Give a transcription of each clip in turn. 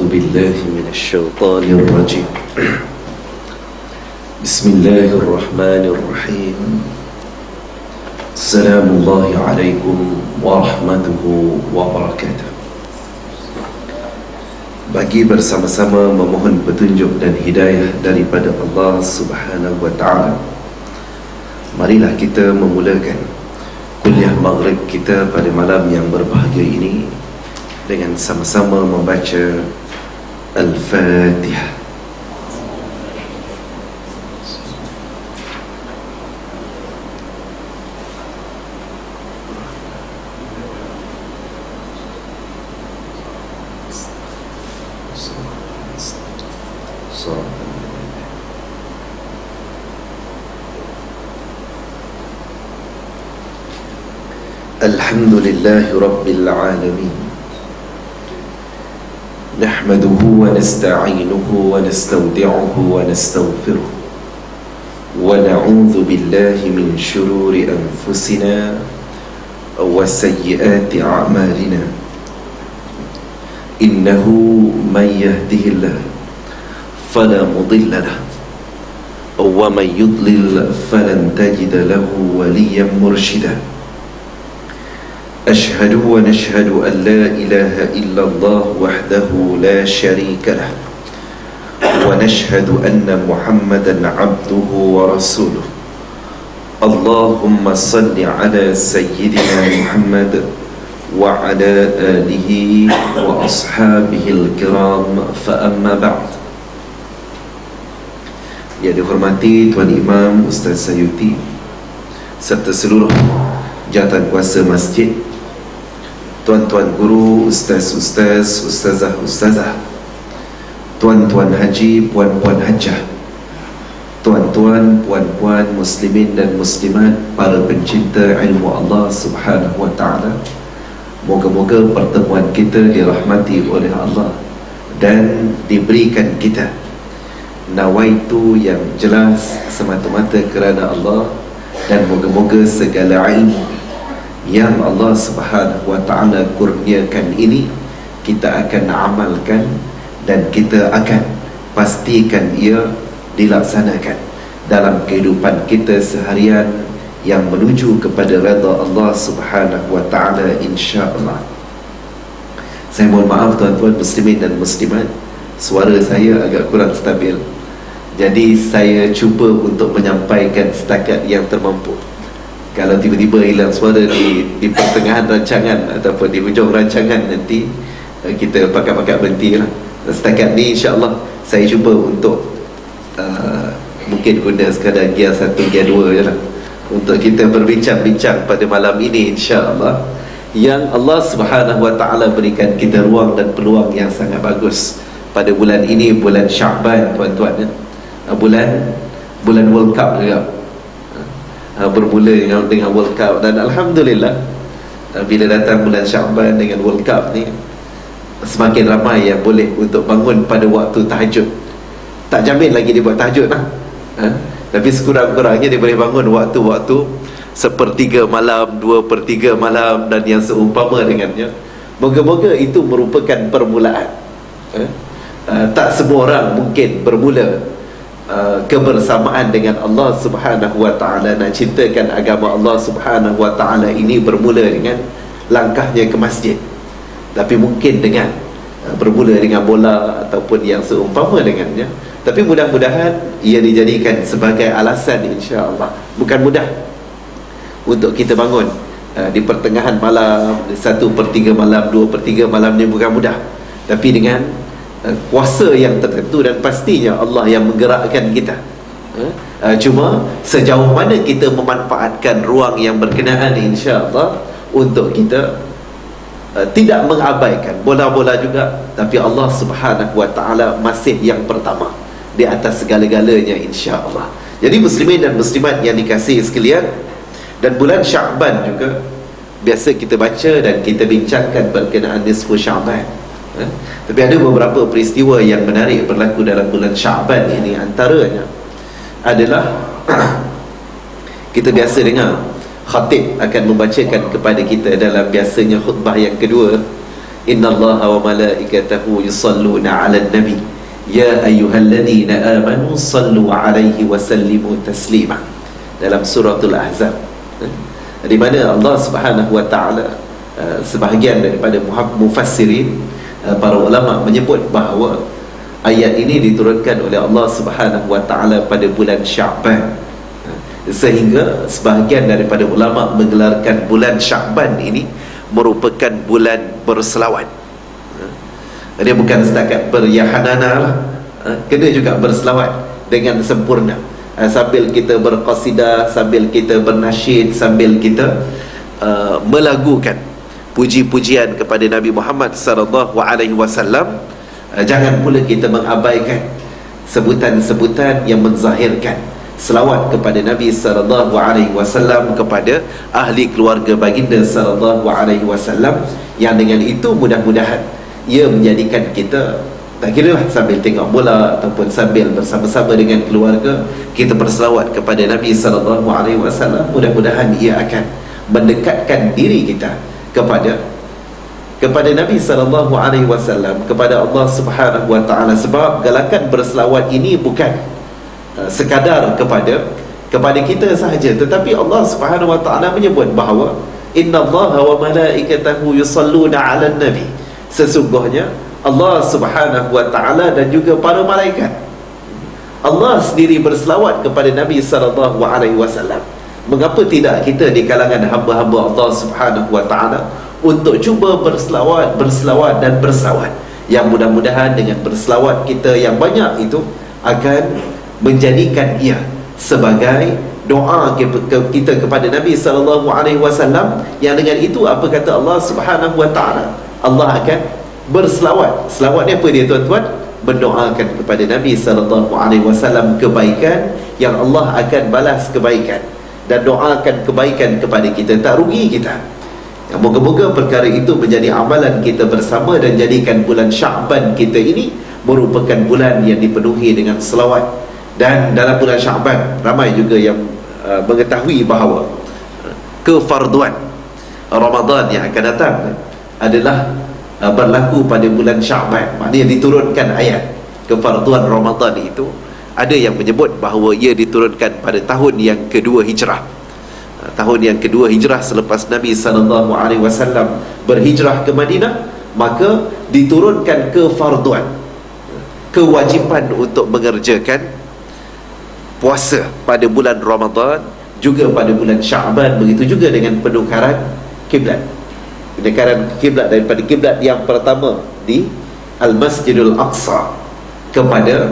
بالله من الشيطان الرجيم بسم الله الرحمن الرحيم السلام الله عليكم ورحمته وبركاته. Bagi bersama-sama memohon petunjuk dan hidayah daripada Allah Subhanahu wa ta'ala, marilah kita memulakan kuliah maghrib kita pada malam yang berbahagia ini dengan sama-sama membaca Al-Fatihah. Alhamdulillahi Rabbil Alamin, nahmaduhu wa nasta'inuhu wa nastawdi'uhu wa nastaghfiruh wa na'udzu billahi min shururi anfusina wa sayyiati a'malina, innahu man yahdihillah fala mudilla lahu wa man yudlil falan tajida lahu waliyyan murshida. أشهد ونشهد أن لا إله إلا الله وحده لا شريك له ونشهد أن محمدا عبده ورسوله. اللهم صل على سيدنا محمد وعلى آله وأصحابه الكرام فأما بعد. Yang dihormati Tuan Imam Ustaz Sayuti serta seluruh jawatan kuasa masjid, tuan-tuan guru, ustaz-ustaz, ustazah-ustazah, tuan-tuan haji, puan-puan hajjah, tuan-tuan, puan-puan muslimin dan muslimat, para pencinta ilmu Allah Subhanahu wa ta'ala, moga-moga pertemuan kita dirahmati oleh Allah dan diberikan kita nawaitu yang jelas semata-mata kerana Allah, dan moga-moga segala ilmu yang Allah Subhanahu wa ta'ala kurniakan ini kita akan amalkan dan kita akan pastikan ia dilaksanakan dalam kehidupan kita seharian yang menuju kepada redha Allah Subhanahu wa ta'ala, insya-Allah. Saya mohon maaf tuan-tuan muslimin dan muslimat, suara saya agak kurang stabil, jadi saya cuba untuk menyampaikan setakat yang termampu. Kalau tiba-tiba hilang suara di pertengahan rancangan ataupun di hujung rancangan, nanti kita pakat-pakat berhenti lah. Setakat ni insya-Allah saya cuba untuk mungkin guna sekadar gear 1, gear 2 je lah, untuk kita berbincang-bincang pada malam ini, insya-Allah, yang Allah Subhanahu wa ta'ala berikan kita ruang dan peluang yang sangat bagus pada bulan ini, bulan Syaban tuan-tuan, bulan World Cup juga. Bermula dengan World Cup, dan Alhamdulillah bila datang bulan Syaban dengan World Cup ni, semakin ramai yang boleh untuk bangun pada waktu tahajud. Tak jamin lagi dia buat tahajud lah, tapi sekurang-kurangnya dia boleh bangun waktu-waktu 1/3 malam, 2/3 malam dan yang seumpama dengannya. Moga-moga itu merupakan permulaan. Tak semua orang mungkin bermula kebersamaan dengan Allah Subhanahu wa ta'ala, nak cintakan agama Allah Subhanahu wa ta'ala ini bermula dengan langkahnya ke masjid, tapi mungkin dengan bermula dengan bola ataupun yang seumpama dengannya. Tapi mudah-mudahan ia dijadikan sebagai alasan, insya-Allah. Bukan mudah untuk kita bangun di pertengahan malam, 1/3 malam, 2/3 malam ni bukan mudah, tapi dengan kuasa yang tertentu dan pastinya Allah yang menggerakkan kita. Cuma sejauh mana kita memanfaatkan ruang yang berkenaan, insya-Allah, untuk kita tidak mengabaikan bola-bola juga, tapi Allah Subhanahu wa ta'ala masih yang pertama di atas segala-galanya, insya-Allah. Jadi muslimin dan muslimat yang dikasihi sekalian, dan bulan Syaban juga biasa kita baca dan kita bincangkan berkenaan nisfu Syaban. Tapi ada beberapa peristiwa yang menarik berlaku dalam bulan Syaban ini. Antaranya adalah kita biasa dengar khatib akan membacakan kepada kita dalam biasanya khutbah yang kedua, Innallaha wa malaikatahu yusalluna 'alan nabi ya ayyuhalladzina amanu sallu 'alaihi wa sallimu taslima, dalam suratul Ahzab, di mana Allah Subhanahu wa taala, sebahagian daripada mufassirin, para ulama menyebut bahawa ayat ini diturunkan oleh Allah Subhanahu wa taala pada bulan Sya'ban, sehingga sebahagian daripada ulama menggelarkan bulan Sya'ban ini merupakan bulan berselawat. Dia bukan setakat beryahanana lah, kena juga berselawat dengan sempurna, sambil kita berqasidah, sambil kita bernasyid, sambil kita melagukan puji-pujian kepada Nabi Muhammad sallallahu alaihi wasallam. Jangan pula kita mengabaikan sebutan-sebutan yang menzahirkan selawat kepada Nabi sallallahu alaihi wasallam, kepada ahli keluarga baginda sallallahu alaihi wasallam, yang dengan itu mudah-mudahan ia menjadikan kita, tak kira lah sambil tengok bola ataupun sambil bersama-sama dengan keluarga, kita berselawat kepada Nabi sallallahu alaihi wasallam. Mudah-mudahan ia akan mendekatkan diri kita kepada Nabi sallallahu alaihi wasallam, kepada Allah Subhanahu wa taala. Sebab galakan berselawat ini bukan sekadar kepada kita sahaja, tetapi Allah Subhanahu wa taala menyebut bahawa innallaha wa malaikatahu yusalluna 'alan nabi, sesungguhnya Allah Subhanahu wa taala dan juga para malaikat, Allah sendiri berselawat kepada Nabi sallallahu alaihi wasallam. Mengapa tidak kita di kalangan hamba-hamba Allah Subhanahu wa taala untuk cuba berselawat dan berselawat, yang mudah-mudahan dengan berselawat kita yang banyak itu akan menjadikan ia sebagai doa kita kepada Nabi sallallahu alaihi wasallam, yang dengan itu apa kata Allah Subhanahu wa taala, Allah akan berselawat. Selawat ni apa dia tuan-tuan? Mendoakan kepada Nabi sallallahu alaihi wasallam kebaikan, yang Allah akan balas kebaikan dan doakan kebaikan kepada kita, tak rugi kita. Moga-moga perkara itu menjadi amalan kita bersama, dan jadikan bulan Sya'ban kita ini merupakan bulan yang dipenuhi dengan selawat. Dan dalam bulan Sya'ban ramai juga yang mengetahui bahawa kefarduan Ramadan yang akan datang adalah berlaku pada bulan Sya'ban. Maknanya diturunkan ayat kefarduan Ramadan itu, ada yang menyebut bahawa ia diturunkan pada tahun yang kedua hijrah. Tahun yang kedua hijrah selepas Nabi sallallahu alaihi wasallam berhijrah ke Madinah, maka diturunkan kefarduan, kewajipan untuk mengerjakan puasa pada bulan Ramadan, juga pada bulan Sya'ban. Begitu juga dengan penukaran kiblat, daripada kiblat yang pertama di Al-Masjidul Aqsa kepada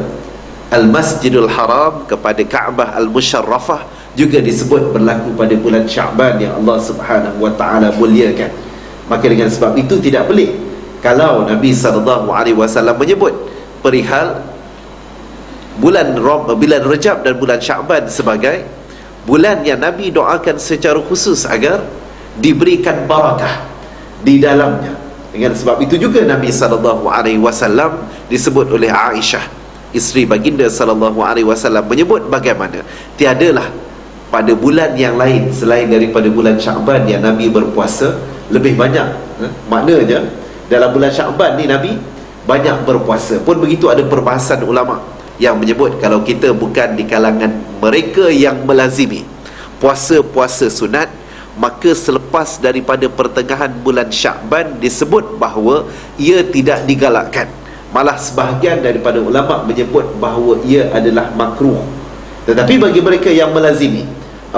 Al-Masjidul Haram, kepada Kaabah Al-Musharrafah, juga disebut berlaku pada bulan Sya'ban yang Allah Subhanahu wa taala muliakan. Maka dengan sebab itu tidak pelik kalau Nabi sallallahu alaihi wasallam menyebut perihal bulan Rajab dan bulan Sya'ban sebagai bulan yang Nabi doakan secara khusus agar diberikan barakah di dalamnya. Dengan sebab itu juga Nabi sallallahu alaihi wasallam disebut oleh Aisyah, isteri baginda sallallahu alaihi wasallam, menyebut bagaimana tiadalah pada bulan yang lain selain daripada bulan Sya'ban yang Nabi berpuasa lebih banyak. Maknanya dalam bulan Sya'ban ni Nabi banyak berpuasa. Pun begitu ada perbahasan ulama yang menyebut kalau kita bukan di kalangan mereka yang melazimi puasa-puasa sunat, maka selepas daripada pertengahan bulan Sya'ban disebut bahawa ia tidak digalakkan. Malah sebahagian daripada ulama menyebut bahawa ia adalah makruh. Tetapi bagi mereka yang melazimi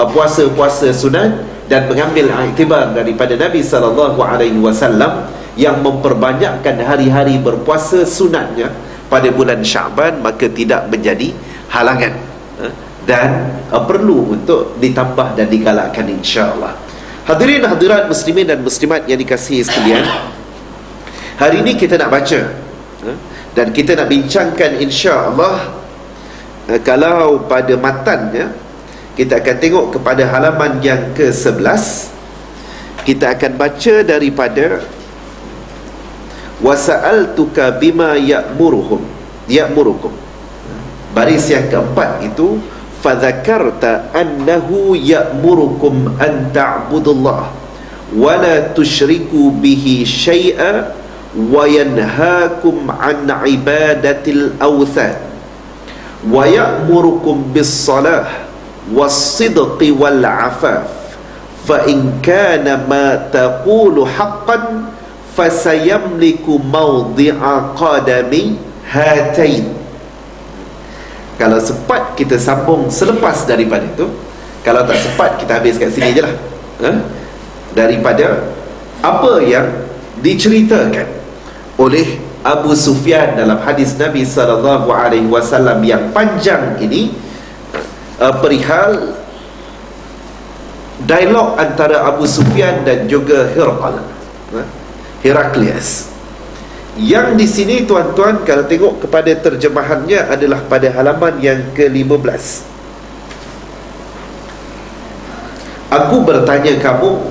puasa-puasa sunat dan mengambil iktibar daripada Nabi sallallahu alaihi wasallam yang memperbanyakkan hari-hari berpuasa sunatnya pada bulan Sya'ban, maka tidak menjadi halangan dan perlu untuk ditambah dan digalakkan, insya-Allah. Hadirin hadirat muslimin dan muslimat yang dikasihi sekalian, hari ini kita nak baca dan kita nak bincangkan, insya-Allah. Kalau pada matannya kita akan tengok kepada halaman yang ke-11, kita akan baca daripada wasa'altuka bima ya'murukum. Baris yang keempat itu fadzakarta annahu ya'murukum an ta'budullah wa la tusyriku bihi syai'a wa yanhaakum an ibadatil awthan wa ya'murukum bis salah was sidqi wal afaf fa in kana ma taqulu haqqan fasayamliku mawdi'a qadami hatain. Kalau sempat kita sambung selepas daripada itu, kalau tak sempat kita habis kat sini je lah, daripada apa yang diceritakan oleh Abu Sufyan dalam hadis Nabi SAW yang panjang ini, perihal dialog antara Abu Sufyan dan juga Heraklius. Yang di sini tuan-tuan, kalau tengok kepada terjemahannya adalah pada halaman yang ke-15. Aku bertanya kamu,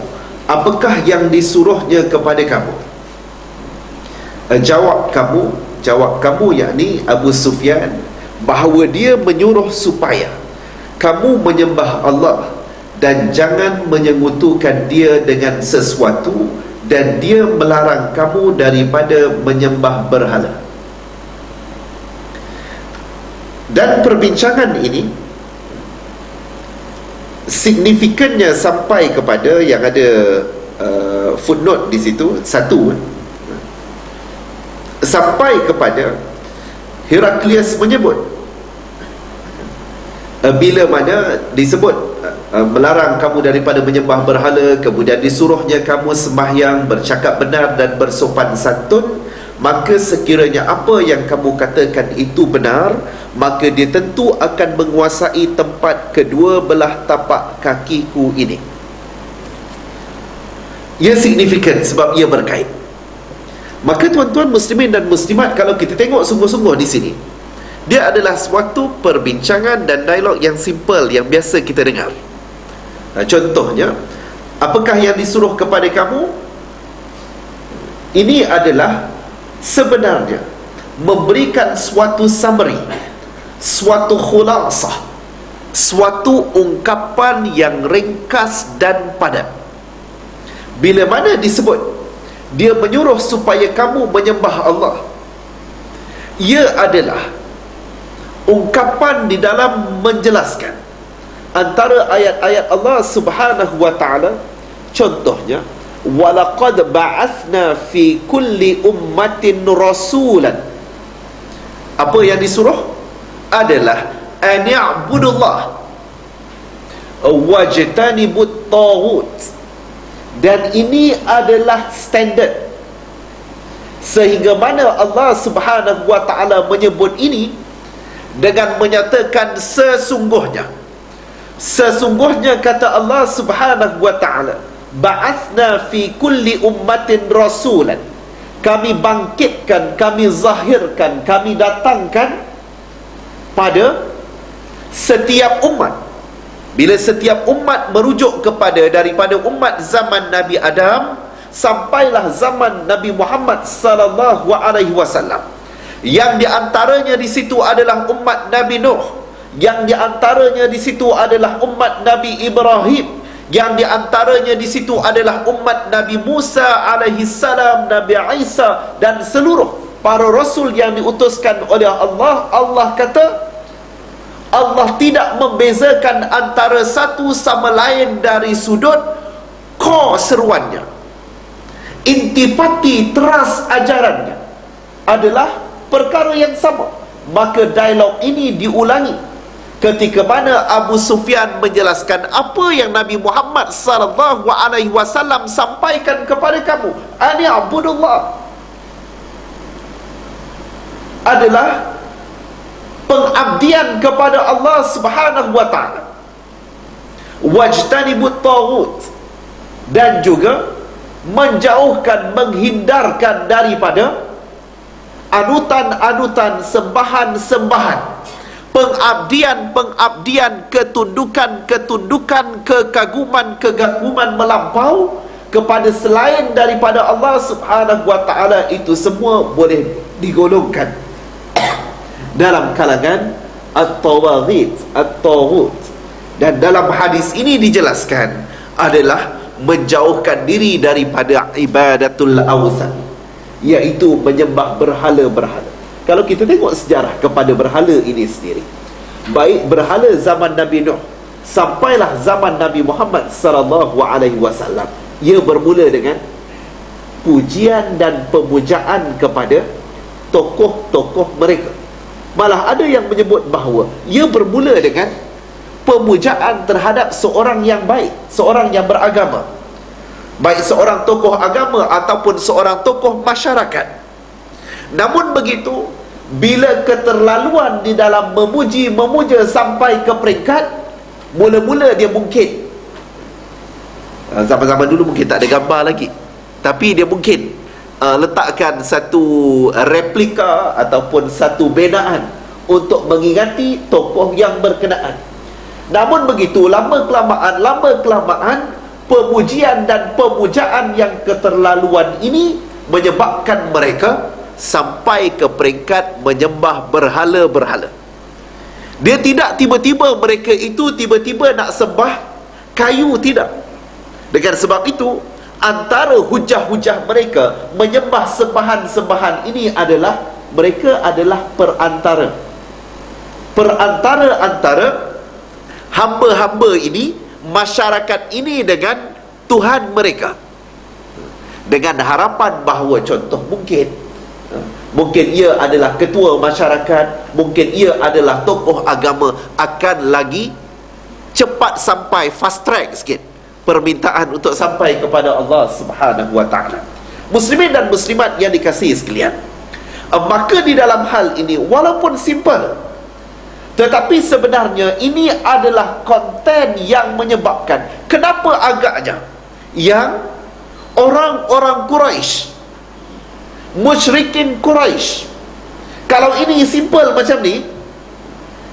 apakah yang disuruhnya kepada kamu? Jawab kamu yakni Abu Sufyan, bahawa dia menyuruh supaya kamu menyembah Allah dan jangan menyekutukan dia dengan sesuatu, dan dia melarang kamu daripada menyembah berhala. Dan perbincangan ini signifikannya sampai kepada yang ada footnote di situ, satu, sampai kepada Heraklius menyebut, bila mana disebut melarang kamu daripada menyembah berhala, kemudian disuruhnya kamu sembahyang, bercakap benar dan bersopan santun, maka sekiranya apa yang kamu katakan itu benar, maka dia tentu akan menguasai tempat kedua belah tapak kakiku ini. Ia signifikan sebab ia berkait. Maka tuan-tuan muslimin dan muslimat, kalau kita tengok sungguh-sungguh di sini, dia adalah suatu perbincangan dan dialog yang simple, yang biasa kita dengar. Contohnya, apakah yang disuruh kepada kamu? Ini adalah sebenarnya memberikan suatu summary, suatu khulasah, suatu ungkapan yang ringkas dan padat. Bila mana disebut dia menyuruh supaya kamu menyembah Allah, ia adalah ungkapan di dalam menjelaskan antara ayat-ayat Allah Subhanahu wa ta'ala. Contohnya, walaqad ba'athna fi kulli ummatin rasulan. Apa yang disuruh adalah an ya'budullah wajtanibut taghut. Dan ini adalah standard, sehingga mana Allah Subhanahu wa ta'ala menyebut ini dengan menyatakan sesungguhnya kata Allah Subhanahu wa ta'ala, ba'athna fi kulli ummatin rasulan, kami bangkitkan, kami zahirkan, kami datangkan pada setiap umat. Bila setiap umat merujuk kepada daripada umat zaman Nabi Adam sampailah zaman Nabi Muhammad sallallahu alaihi wasallam, yang diantaranya di situ adalah umat Nabi Nuh, yang diantaranya di situ adalah umat Nabi Ibrahim, yang diantaranya di situ adalah umat Nabi Musa alaihi salam, Nabi Isa dan seluruh para rasul yang diutuskan oleh Allah. Allah kata, Allah tidak membezakan antara satu sama lain dari sudut core seruannya, intipati teras ajarannya adalah perkara yang sama. Maka dialog ini diulangi ketika mana Abu Sufyan menjelaskan apa yang Nabi Muhammad sallallahu alaihi wasallam sampaikan kepada kamu, ani abudullah, adalah pengabdian kepada Allah Subhanahu wa ta'ala, wajtanibut taghut, dan juga menjauhkan, menghindarkan daripada anutan-anutan, sembahan-sembahan, pengabdian-pengabdian, ketundukan-ketundukan, kekaguman-kekaguman melampau kepada selain daripada Allah Subhanahu wa ta'ala. Itu semua boleh digolongkan dalam kalangan at-tawaghit, at-taghut. Dan dalam hadis ini dijelaskan adalah menjauhkan diri daripada ibadatul awthan, iaitu menyembah berhala-berhala. Kalau kita tengok sejarah kepada berhala ini sendiri, baik berhala zaman Nabi Nuh sampailah zaman Nabi Muhammad sallallahu alaihi wasallam, ia bermula dengan pujian dan pemujaan kepada tokoh-tokoh mereka. Malah ada yang menyebut bahawa ia bermula dengan pemujaan terhadap seorang yang baik, seorang yang beragama, baik seorang tokoh agama ataupun seorang tokoh masyarakat. Namun begitu, bila keterlaluan di dalam memuja sampai ke peringkat, mula-mula dia mungkin, zaman-zaman dulu mungkin tak ada gambar lagi, tapi dia mungkin letakkan satu replika ataupun satu binaan untuk mengingati tokoh yang berkenaan. Namun begitu, lama-kelamaan pemujian dan pemujaan yang keterlaluan ini menyebabkan mereka sampai ke peringkat menyembah berhala-berhala. Dia tidak tiba-tiba mereka itu tiba-tiba nak sembah kayu, tidak. Dengan sebab itu, antara hujah-hujah mereka menyembah sembahan-sembahan ini adalah mereka adalah perantara antara hamba-hamba ini, masyarakat ini dengan Tuhan mereka, dengan harapan bahawa contoh mungkin ia adalah ketua masyarakat, mungkin ia adalah tokoh agama, akan lagi cepat sampai, fast track sikit permintaan untuk sampai kepada Allah Subhanahu wa ta'ala. Muslimin dan muslimat yang dikasihi sekalian, maka di dalam hal ini, walaupun simple, tetapi sebenarnya ini adalah konten yang menyebabkan kenapa agaknya yang orang-orang Quraisy, musyrikin Quraisy, kalau ini simple macam ni,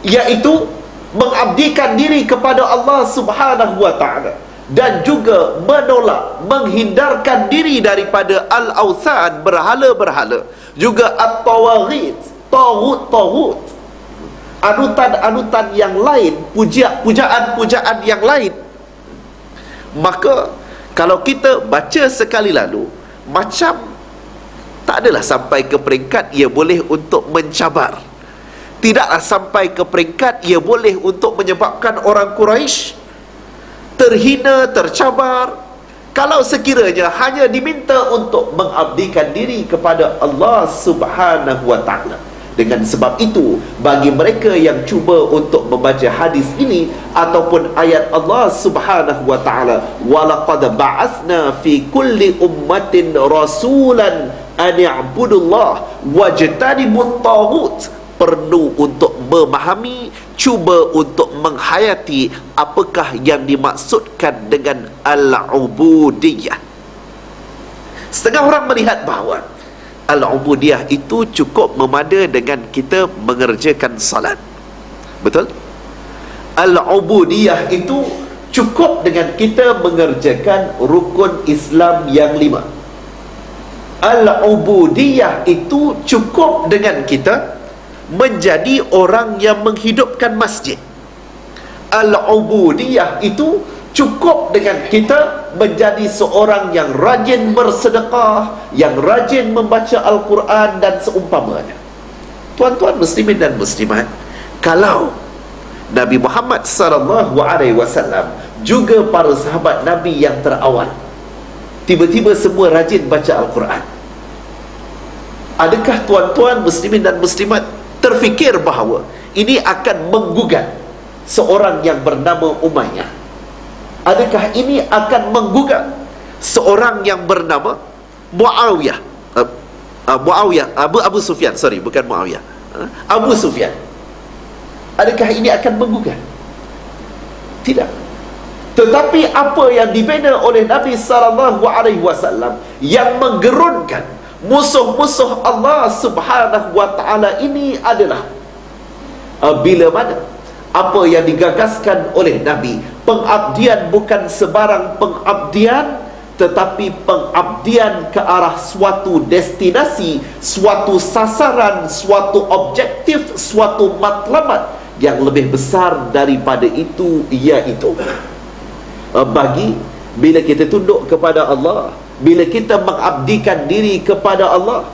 iaitu mengabdikan diri kepada Allah Subhanahu wa ta'ala dan juga menolak, menghindarkan diri daripada al-awthan, berhala-berhala, juga at-tawaghit, taghut, anutan-anutan yang lain, pujaan-pujaan yang lain. Maka kalau kita baca sekali lalu, macam tak adalah sampai ke peringkat ia boleh untuk mencabar, tidaklah sampai ke peringkat ia boleh untuk menyebabkan orang Quraisy terhina, tercabar, kalau sekiranya hanya diminta untuk mengabdikan diri kepada Allah Subhanahu wa ta'ala. Dengan sebab itu, bagi mereka yang cuba untuk membaca hadis ini ataupun ayat Allah Subhanahu wa ta'ala, walaqad ba'atsna fi kulli ummatin rasulan an i'budullah wajtanibut taghut, perlu untuk memahami, cuba untuk menghayati apakah yang dimaksudkan dengan al-ubudiyah. Setengah orang melihat bahawa al-ubudiyah itu cukup memada dengan kita mengerjakan salat. Betul? Al-ubudiyah itu cukup dengan kita mengerjakan rukun Islam yang 5. Al-ubudiyah itu cukup dengan kita menjadi orang yang menghidupkan masjid. Al-ubudiyah itu cukup dengan kita menjadi seorang yang rajin bersedekah, yang rajin membaca Al-Quran dan seumpamanya. Tuan-tuan muslimin dan muslimat, kalau Nabi Muhammad SAW juga para sahabat Nabi yang terawal tiba-tiba semua rajin baca Al-Quran, adakah tuan-tuan muslimin dan muslimat terfikir bahawa ini akan menggugat seorang yang bernama Umayyah? Adakah ini akan menggugat seorang yang bernama Muawiyah? Abu Sufyan, sorry, bukan Muawiyah, Abu Sufyan. Adakah ini akan menggugat? Tidak. Tetapi apa yang dibina oleh Nabi SAW yang menggerunkan musuh-musuh Allah Subhanahu wa ta'ala ini adalah bila mana apa yang digagaskan oleh Nabi, pengabdian bukan sebarang pengabdian, tetapi pengabdian ke arah suatu destinasi, suatu sasaran, suatu objektif, suatu matlamat yang lebih besar daripada itu, iaitu bagi bila kita tunduk kepada Allah, bila kita mengabdikan diri kepada Allah,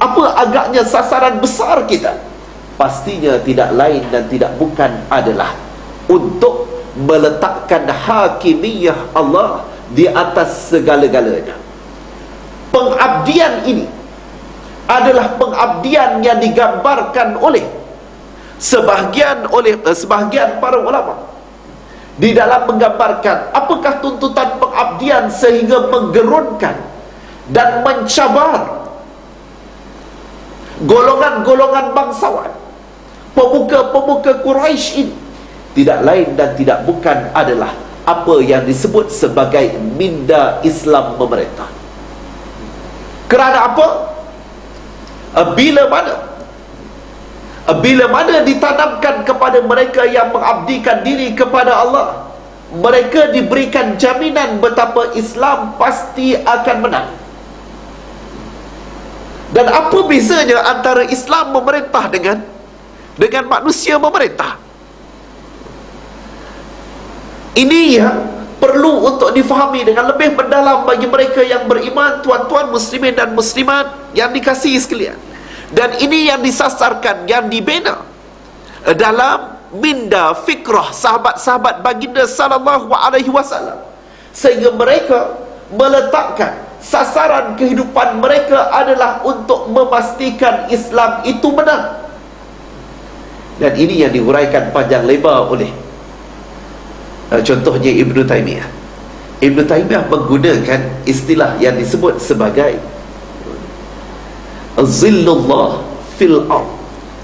apa agaknya sasaran besar kita? Pastinya tidak lain dan tidak bukan adalah untuk meletakkan hakimiyah Allah di atas segala-galanya. Pengabdian ini adalah pengabdian yang digambarkan oleh sebahagian para ulama di dalam menggambarkan apakah tuntutan pengabdian sehingga menggerunkan dan mencabar golongan-golongan bangsawan, pemuka-pemuka Quraisy ini. Tidak lain dan tidak bukan adalah apa yang disebut sebagai minda Islam memerintah. Kerana apa? Bila mana ditanamkan kepada mereka yang mengabdikan diri kepada Allah, mereka diberikan jaminan betapa Islam pasti akan menang. Dan apa bezanya antara Islam memerintah dengan manusia memerintah? Ini yang perlu untuk difahami dengan lebih mendalam bagi mereka yang beriman, tuan-tuan muslimin dan muslimat yang dikasihi sekalian. Dan ini yang disasarkan, yang dibina dalam minda fikrah sahabat-sahabat baginda sallallahu alaihi wasallam, sehingga mereka meletakkan sasaran kehidupan mereka adalah untuk memastikan Islam itu menang. Dan ini yang diuraikan panjang lebar oleh contohnya Ibn Taymiyah. Ibn Taymiyah menggunakan istilah yang disebut sebagai Zillullah fil ard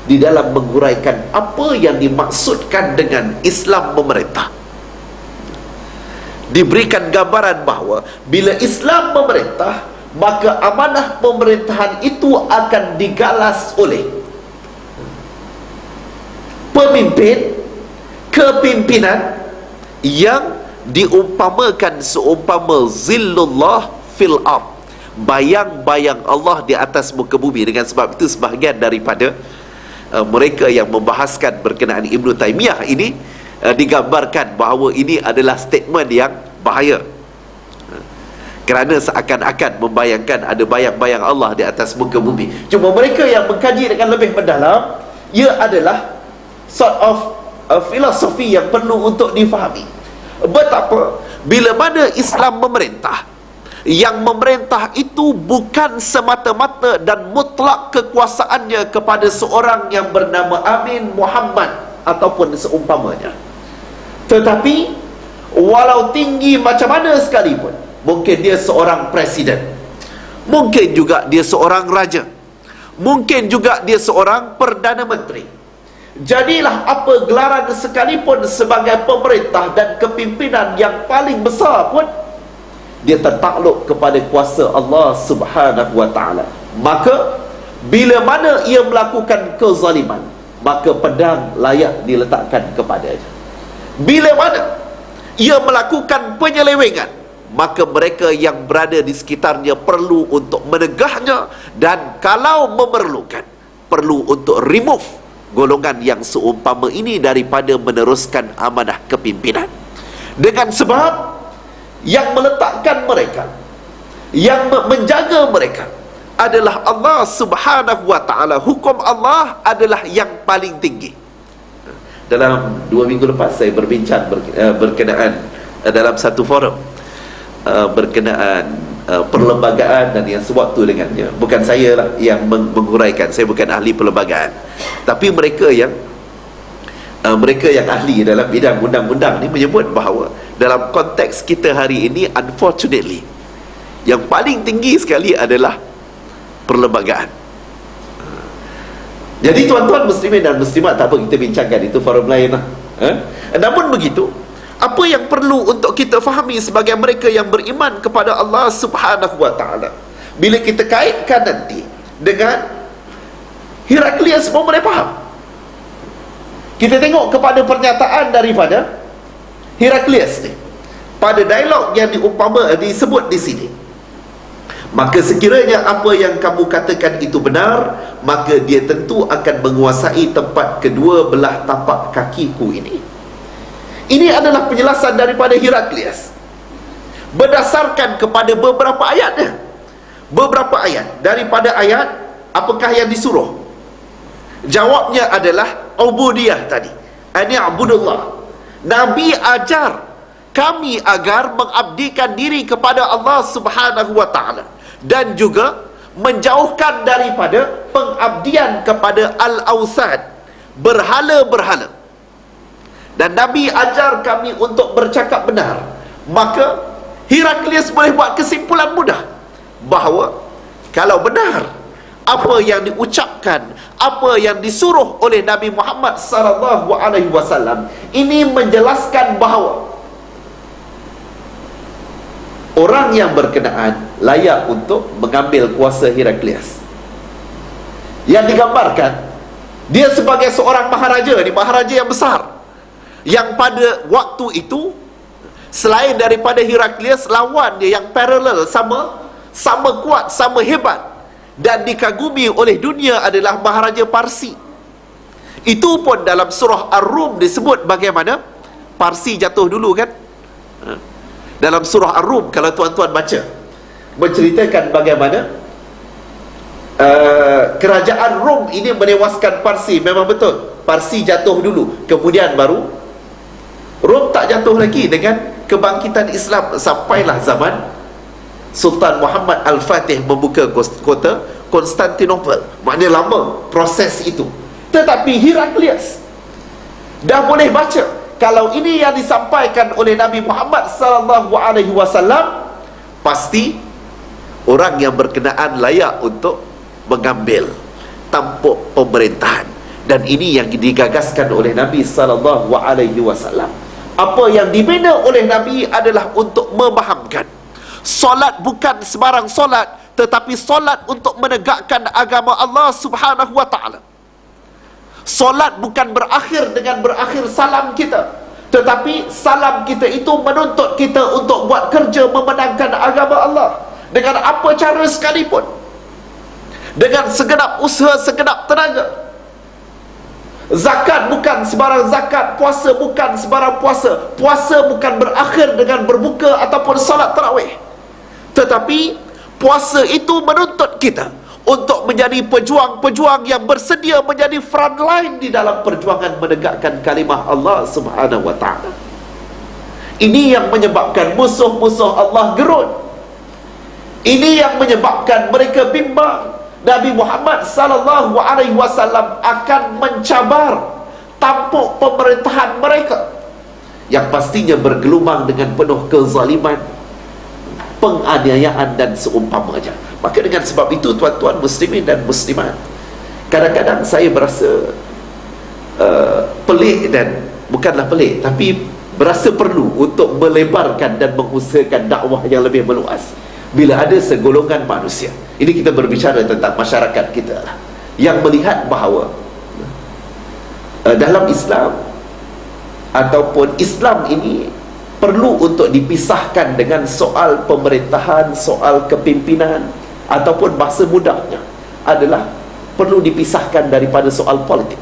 di dalam menguraikan apa yang dimaksudkan dengan Islam memerintah. Diberikan gambaran bahawa bila Islam memerintah, maka amanah pemerintahan itu akan digalas oleh kepimpinan yang diumpamakan seumpama zillullah fil ard, bayang-bayang Allah di atas muka bumi. Dengan sebab itu sebahagian daripada mereka yang membahaskan berkenaan Ibn Taymiyah ini digambarkan bahawa ini adalah statement yang bahaya, kerana seakan-akan membayangkan ada bayang-bayang Allah di atas muka bumi. Cuma mereka yang mengkaji dengan lebih mendalam, ia adalah sort of filosofi yang perlu untuk difahami. Betapa bila mana Islam memerintah, yang memerintah itu bukan semata-mata dan mutlak kekuasaannya kepada seorang yang bernama Amin Muhammad ataupun seumpamanya, tetapi walau tinggi macam mana sekalipun, mungkin dia seorang presiden, mungkin juga dia seorang raja, mungkin juga dia seorang perdana menteri, jadilah apa gelaran sekalipun sebagai pemerintah dan kepimpinan yang paling besar pun, dia tertakluk kepada kuasa Allah Subhanahu wa ta'ala. Maka bila mana ia melakukan kezaliman, maka pedang layak diletakkan kepadanya. Bila mana ia melakukan penyelewengan, maka mereka yang berada di sekitarnya perlu untuk menegahnya, dan kalau memerlukan, perlu untuk remove golongan yang seumpama ini daripada meneruskan amanah kepimpinan. Dengan sebab yang meletakkan mereka, yang menjaga mereka adalah Allah Subhanahu wa ta'ala. Hukum Allah adalah yang paling tinggi. Dalam 2 minggu lepas saya berbincang berkenaan dalam satu forum berkenaan perlembagaan dan yang sewaktu dengannya. Bukan saya lah yang menguraikan, saya bukan ahli perlembagaan, tapi mereka yang ahli dalam bidang undang-undang ni menyebut bahawa dalam konteks kita hari ini, unfortunately, yang paling tinggi sekali adalah perlembagaan. Jadi tuan-tuan muslimin dan muslimat, tak apa kita bincangkan itu forum lain lah. Namun begitu, apa yang perlu untuk kita fahami sebagai mereka yang beriman kepada Allah Subhanahu wa ta'ala, bila kita kaitkan nanti dengan Heraklius, semua boleh faham. Kita tengok kepada pernyataan daripada Heraklius ni pada dialog yang disebut di sini. Maka sekiranya apa yang kamu katakan itu benar, maka dia tentu akan menguasai tempat kedua belah tapak kakiku ini. Ini adalah penjelasan daripada Heraklius. berdasarkan kepada beberapa ayatnya. Beberapa ayat. Daripada ayat, apakah yang disuruh? Jawabnya adalah ubudiyah tadi. Ani'budullah. Nabi ajar kami agar mengabdikan diri kepada Allah Subhanahu wa ta'ala, dan juga menjauhkan daripada pengabdian kepada al-awsan, berhala-berhala. Dan Nabi ajar kami untuk bercakap benar. Maka Heraklius boleh buat kesimpulan mudah bahawa kalau benar apa yang diucapkan, apa yang disuruh oleh Nabi Muhammad sallallahu alaihi wasallam, ini menjelaskan bahawa orang yang berkenaan layak untuk mengambil kuasa Heraklius. Yang digambarkan, dia sebagai seorang maharaja, ni maharaja yang besar, yang pada waktu itu selain daripada Heraklius, lawan dia yang paralel, sama kuat, sama hebat dan dikagumi oleh dunia adalah maharaja Parsi. Itu pun dalam surah Ar-Rum disebut bagaimana Parsi jatuh dulu kan. Dalam surah Ar-Rum, kalau tuan-tuan baca, menceritakan bagaimana kerajaan Rom ini menewaskan Parsi. Memang betul, Parsi jatuh dulu, kemudian baru Rom tak jatuh lagi dengan kebangkitan Islam sampailah zaman Sultan Muhammad Al-Fatih membuka kota Konstantinopel. Maknanya lama proses itu. Tetapi Heraklius dah boleh baca kalau ini yang disampaikan oleh Nabi Muhammad sallallahu alaihi wasallam, pasti orang yang berkenaan layak untuk mengambil tampuk pemerintahan. Dan ini yang digagaskan oleh Nabi sallallahu alaihi wasallam. Apa yang dibina oleh Nabi adalah untuk memahamkan solat bukan sebarang solat, tetapi solat untuk menegakkan agama Allah Subhanahu wa ta'ala. Solat bukan berakhir dengan berakhir salam kita, tetapi salam kita itu menuntut kita untuk buat kerja memenangkan agama Allah dengan apa cara sekalipun, dengan segenap usaha, segenap tenaga. Zakat bukan sebarang zakat, puasa bukan sebarang puasa. Puasa bukan berakhir dengan berbuka ataupun salat tarawih, tetapi puasa itu menuntut kita untuk menjadi pejuang-pejuang yang bersedia menjadi front line di dalam perjuangan menegakkan kalimah Allah Subhanahu wa ta'ala. Ini yang menyebabkan musuh-musuh Allah gerun. Ini yang menyebabkan mereka bimbang. Nabi Muhammad sallallahu alaihi wasallam akan mencabar tampuk pemerintahan mereka yang pastinya bergelumang dengan penuh kezaliman, penganiayaan dan seumpamanya. Maka dengan sebab itu, tuan-tuan muslimin dan muslimat, kadang-kadang saya berasa pelik, dan bukanlah pelik, tapi berasa perlu untuk melebarkan dan mengusahakan dakwah yang lebih meluas. Bila ada segolongan manusia, ini kita berbicara tentang masyarakat kita, yang melihat bahawa dalam Islam ataupun Islam ini perlu untuk dipisahkan dengan soal pemerintahan, soal kepimpinan, ataupun bahasa mudahnya adalah perlu dipisahkan daripada soal politik.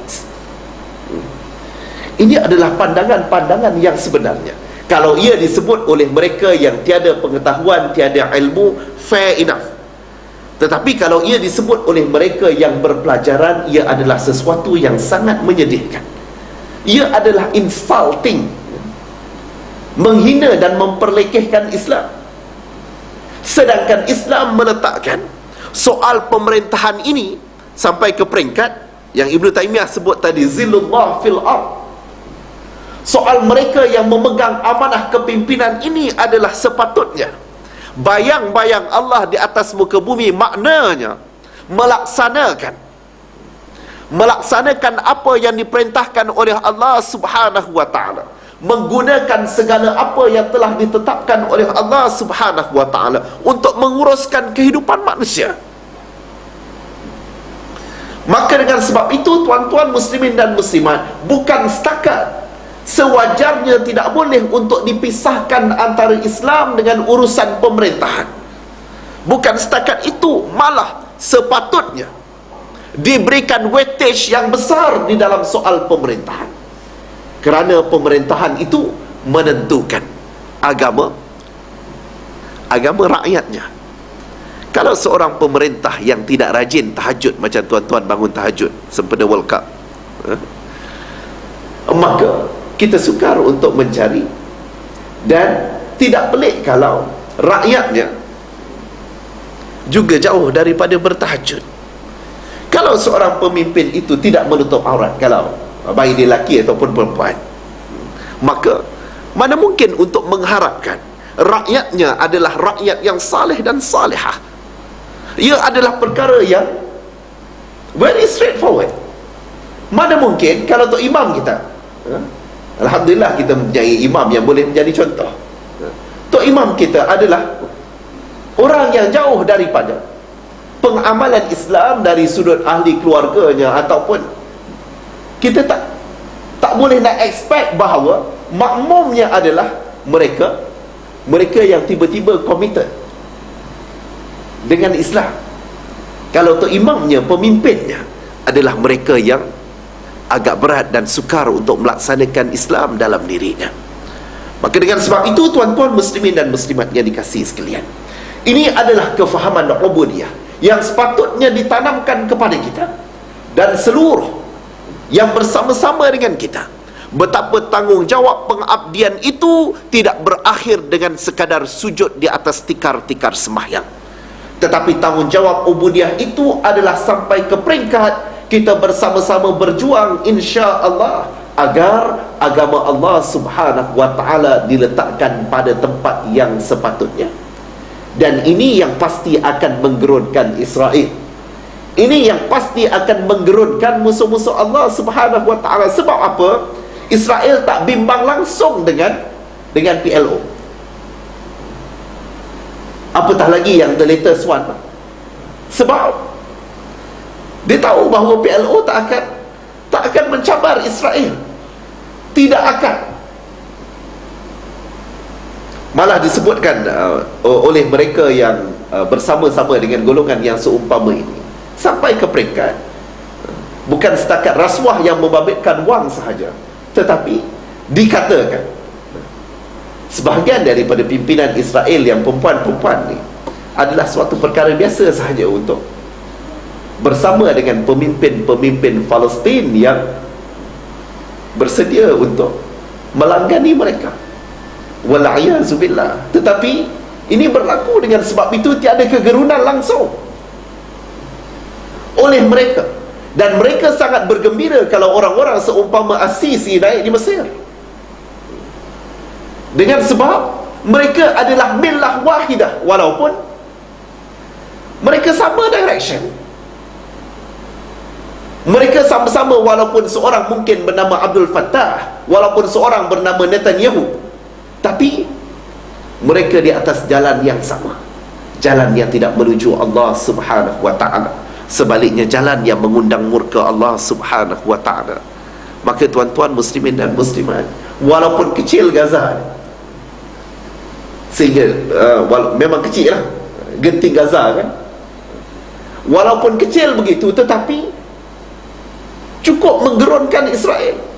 Ini adalah pandangan-pandangan yang sebenarnya, kalau ia disebut oleh mereka yang tiada pengetahuan, tiada ilmu, fair enough. Tetapi kalau ia disebut oleh mereka yang berpelajaran, ia adalah sesuatu yang sangat menyedihkan. Ia adalah insulting, menghina dan memperlekehkan Islam. Sedangkan Islam meletakkan soal pemerintahan ini sampai ke peringkat yang Ibnu Taimiyah sebut tadi, zillullah fil ard. Soal mereka yang memegang amanah kepimpinan ini adalah sepatutnya bayang-bayang Allah di atas muka bumi. Maknanya melaksanakan apa yang diperintahkan oleh Allah Subhanahu wa ta'ala, menggunakan segala apa yang telah ditetapkan oleh Allah Subhanahu wa ta'ala untuk menguruskan kehidupan manusia. Maka dengan sebab itu, tuan-tuan muslimin dan muslimat, bukan setakat sewajarnya tidak boleh untuk dipisahkan antara Islam dengan urusan pemerintahan. Bukan setakat itu, malah sepatutnya diberikan weightage yang besar di dalam soal pemerintahan, kerana pemerintahan itu menentukan agama agama rakyatnya. Kalau seorang pemerintah yang tidak rajin tahajud, macam tuan-tuan bangun tahajud sempena World Cup, maka kita sukar untuk mencari. Dan tidak pelik kalau rakyatnya juga jauh daripada bertahajud. Kalau seorang pemimpin itu tidak menutup aurat, kalau baik dia lelaki ataupun perempuan, maka mana mungkin untuk mengharapkan rakyatnya adalah rakyat yang saleh dan salihah. Ia adalah perkara yang very straightforward. Mana mungkin kalau Tok Imam kita, alhamdulillah kita mempunyai imam yang boleh menjadi contoh. Tok Imam kita adalah orang yang jauh daripada pengamalan Islam dari sudut ahli keluarganya, ataupun kita tak boleh nak expect bahawa makmumnya adalah mereka yang tiba-tiba committed dengan Islam. Kalau Tok Imamnya, pemimpinnya adalah mereka yang agak berat dan sukar untuk melaksanakan Islam dalam dirinya. Maka dengan sebab itu, tuan-tuan muslimin dan muslimat yang dikasihi sekalian, ini adalah kefahaman ubudiyah yang sepatutnya ditanamkan kepada kita dan seluruh yang bersama-sama dengan kita. Betapa tanggungjawab pengabdian itu tidak berakhir dengan sekadar sujud di atas tikar-tikar sembahyang, tetapi tanggungjawab ubudiyah itu adalah sampai ke peringkat kita bersama-sama berjuang insya-Allah agar agama Allah Subhanahu wa ta'ala diletakkan pada tempat yang sepatutnya. Dan ini yang pasti akan menggerunkan Israel. Ini yang pasti akan menggerunkan musuh-musuh Allah Subhanahu wa ta'ala. Sebab apa? Israel tak bimbang langsung dengan PLO. Apatah lagi yang the latest one. Sebab dia tahu bahawa PLO tak akan mencabar Israel. Tidak akan. Malah disebutkan oleh mereka yang bersama-sama dengan golongan yang seumpama ini, sampai ke peringkat bukan setakat rasuah yang membabitkan wang sahaja, tetapi dikatakan sebahagian daripada pimpinan Israel yang perempuan-perempuan ni adalah suatu perkara biasa sahaja untuk bersama dengan pemimpin-pemimpin Palestin yang bersedia untuk melanggani mereka. Wal'ayazubillah. Tetapi ini berlaku dengan sebab itu tiada kegerunan langsung oleh mereka, dan mereka sangat bergembira kalau orang-orang seumpama As-Sisi naik di Mesir, dengan sebab mereka adalah millah wahidah, walaupun mereka sama direction, mereka sama-sama, walaupun seorang mungkin bernama Abdul Fattah, walaupun seorang bernama Netanyahu, tapi mereka di atas jalan yang sama, jalan yang tidak menuju Allah Subhanahu wa ta'ala, sebaliknya jalan yang mengundang murka Allah Subhanahu wa ta'ala. Maka tuan-tuan muslimin dan muslimat, walaupun kecil Gaza, sehingga memang kecil lah genting Gaza kan, walaupun kecil begitu, tetapi cukup menggerunkan Israel.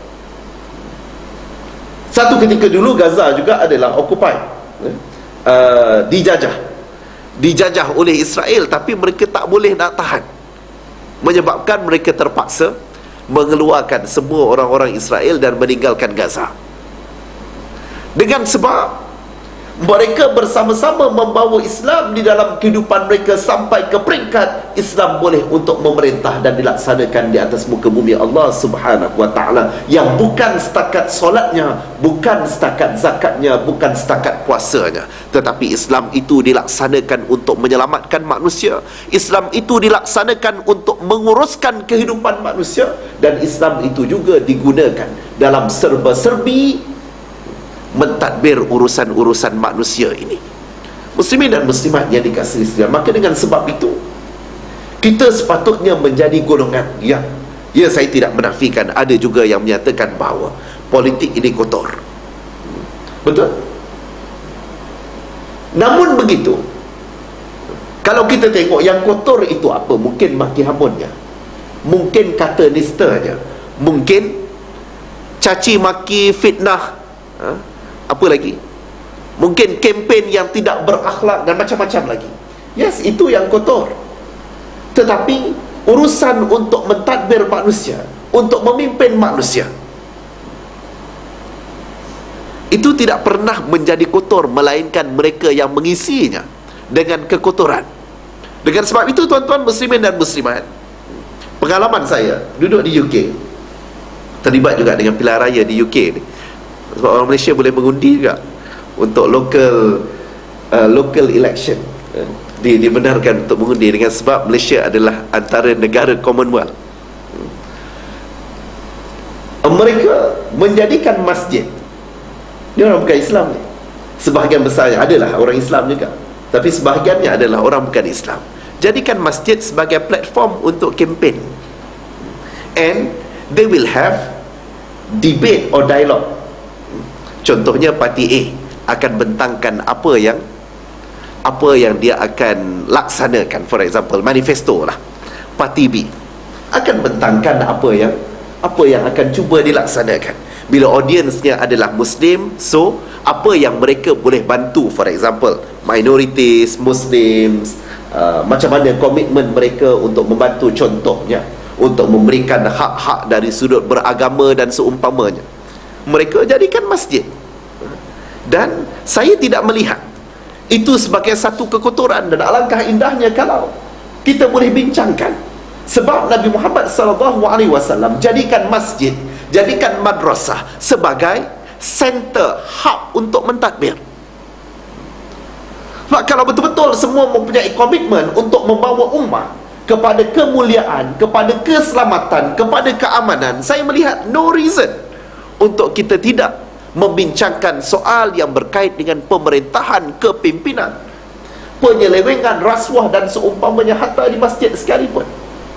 Satu ketika dulu Gaza juga adalah occupied, dijajah oleh Israel, tapi mereka tak boleh nak tahan, menyebabkan mereka terpaksa mengeluarkan semua orang-orang Israel dan meninggalkan Gaza. Dengan sebab mereka bersama-sama membawa Islam di dalam kehidupan mereka sampai ke peringkat Islam boleh untuk memerintah dan dilaksanakan di atas muka bumi Allah Subhanahu wa ta'ala, yang bukan setakat solatnya, bukan setakat zakatnya, bukan setakat puasanya, tetapi Islam itu dilaksanakan untuk menyelamatkan manusia. Islam itu dilaksanakan untuk menguruskan kehidupan manusia, dan Islam itu juga digunakan dalam serba-serbi mentadbir urusan-urusan manusia ini. Muslimin dan muslimat yang dikasihi sekalian, maka dengan sebab itu kita sepatutnya menjadi golongan yang, ya, saya tidak menafikan ada juga yang menyatakan bahawa politik ini kotor. Betul? Namun begitu, kalau kita tengok yang kotor itu apa, mungkin maki hamunnya, mungkin kata nistanya, mungkin caci maki, fitnah, apa lagi, mungkin kempen yang tidak berakhlak dan macam-macam lagi. Yes, itu yang kotor. Tetapi urusan untuk mentadbir manusia, untuk memimpin manusia, itu tidak pernah menjadi kotor, melainkan mereka yang mengisinya dengan kekotoran. Dengan sebab itu, tuan-tuan muslimin dan muslimat, pengalaman saya duduk di UK, terlibat juga dengan pilihan raya di UK ni. Sebab orang Malaysia boleh mengundi juga untuk local election, dibenarkan untuk mengundi dengan sebab Malaysia adalah antara negara Commonwealth. Mereka menjadikan masjid, dia orang bukan Islam ni, sebahagian besarnya adalah orang Islam juga, tapi sebahagiannya adalah orang bukan Islam, jadikan masjid sebagai platform untuk kempen. And they will have debate or dialogue. Contohnya parti A akan bentangkan apa yang dia akan laksanakan, for example manifesto lah. Parti B akan bentangkan apa yang akan cuba dilaksanakan. Bila audiensnya adalah Muslim, so apa yang mereka boleh bantu, for example minorities, Muslims, macam mana komitmen mereka untuk membantu, contohnya untuk memberikan hak-hak dari sudut beragama dan seumpamanya, mereka jadikan masjid. Dan saya tidak melihat itu sebagai satu kekotoran, dan alangkah indahnya kalau kita boleh bincangkan. Sebab Nabi Muhammad SAW jadikan masjid, jadikan madrasah sebagai center, hub untuk mentadbir. Sebab kalau betul-betul semua mempunyai komitmen untuk membawa ummah kepada kemuliaan, kepada keselamatan, kepada keamanan, saya melihat no reason untuk kita tidak membincangkan soal yang berkait dengan pemerintahan, kepimpinan, penyelewengan, rasuah dan seumpamanya, hatta di masjid sekalipun.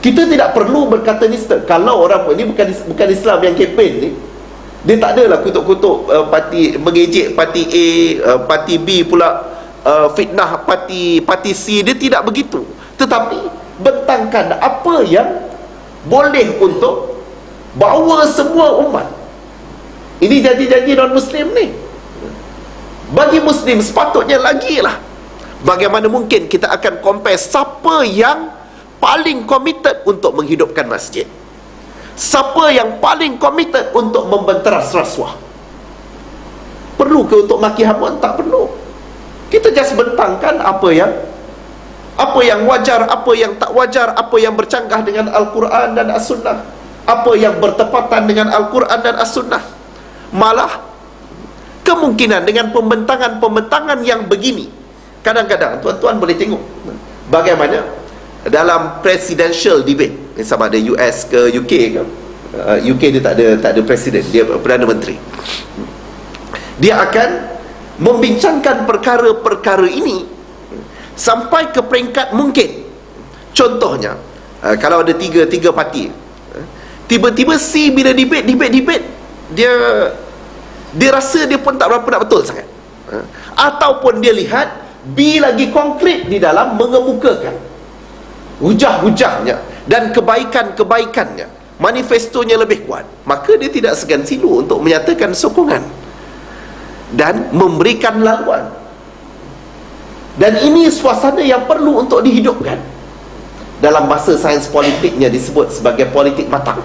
Kita tidak perlu berkata nista. Kalau orang ini bukan Islam yang kempen ni, dia tak adalah kutuk-kutuk parti, mengejek parti A, parti B pula fitnah parti C, dia tidak begitu. Tetapi bentangkan apa yang boleh untuk bawa semua umat. Ini janji-janji non-Muslim ni. Bagi Muslim sepatutnya lagi lah. Bagaimana mungkin kita akan compare siapa yang paling committed untuk menghidupkan masjid, siapa yang paling committed untuk membenteras rasuah? Perlu ke untuk maki hamun? Tak perlu. Kita just bentangkan apa yang wajar, apa yang tak wajar, apa yang bercanggah dengan Al-Quran dan As-Sunnah, apa yang bertepatan dengan Al-Quran dan As-Sunnah. Malah kemungkinan dengan pembentangan yang begini, kadang-kadang tuan-tuan boleh tengok bagaimana dalam presidential debate, sama ada US ke UK ke, UK dia tak ada presiden, dia Perdana Menteri, dia akan membincangkan perkara-perkara ini sampai ke peringkat mungkin. Contohnya, kalau ada tiga parti, tiba-tiba C bila debate dia rasa dia pun tak berapa nak betul sangat, ataupun dia lihat B lagi konkret di dalam mengemukakan hujah-hujahnya dan kebaikan-kebaikannya, manifestonya lebih kuat, maka dia tidak segan silu untuk menyatakan sokongan dan memberikan laluan. Dan ini suasana yang perlu untuk dihidupkan. Dalam bahasa sains politiknya disebut sebagai politik matang.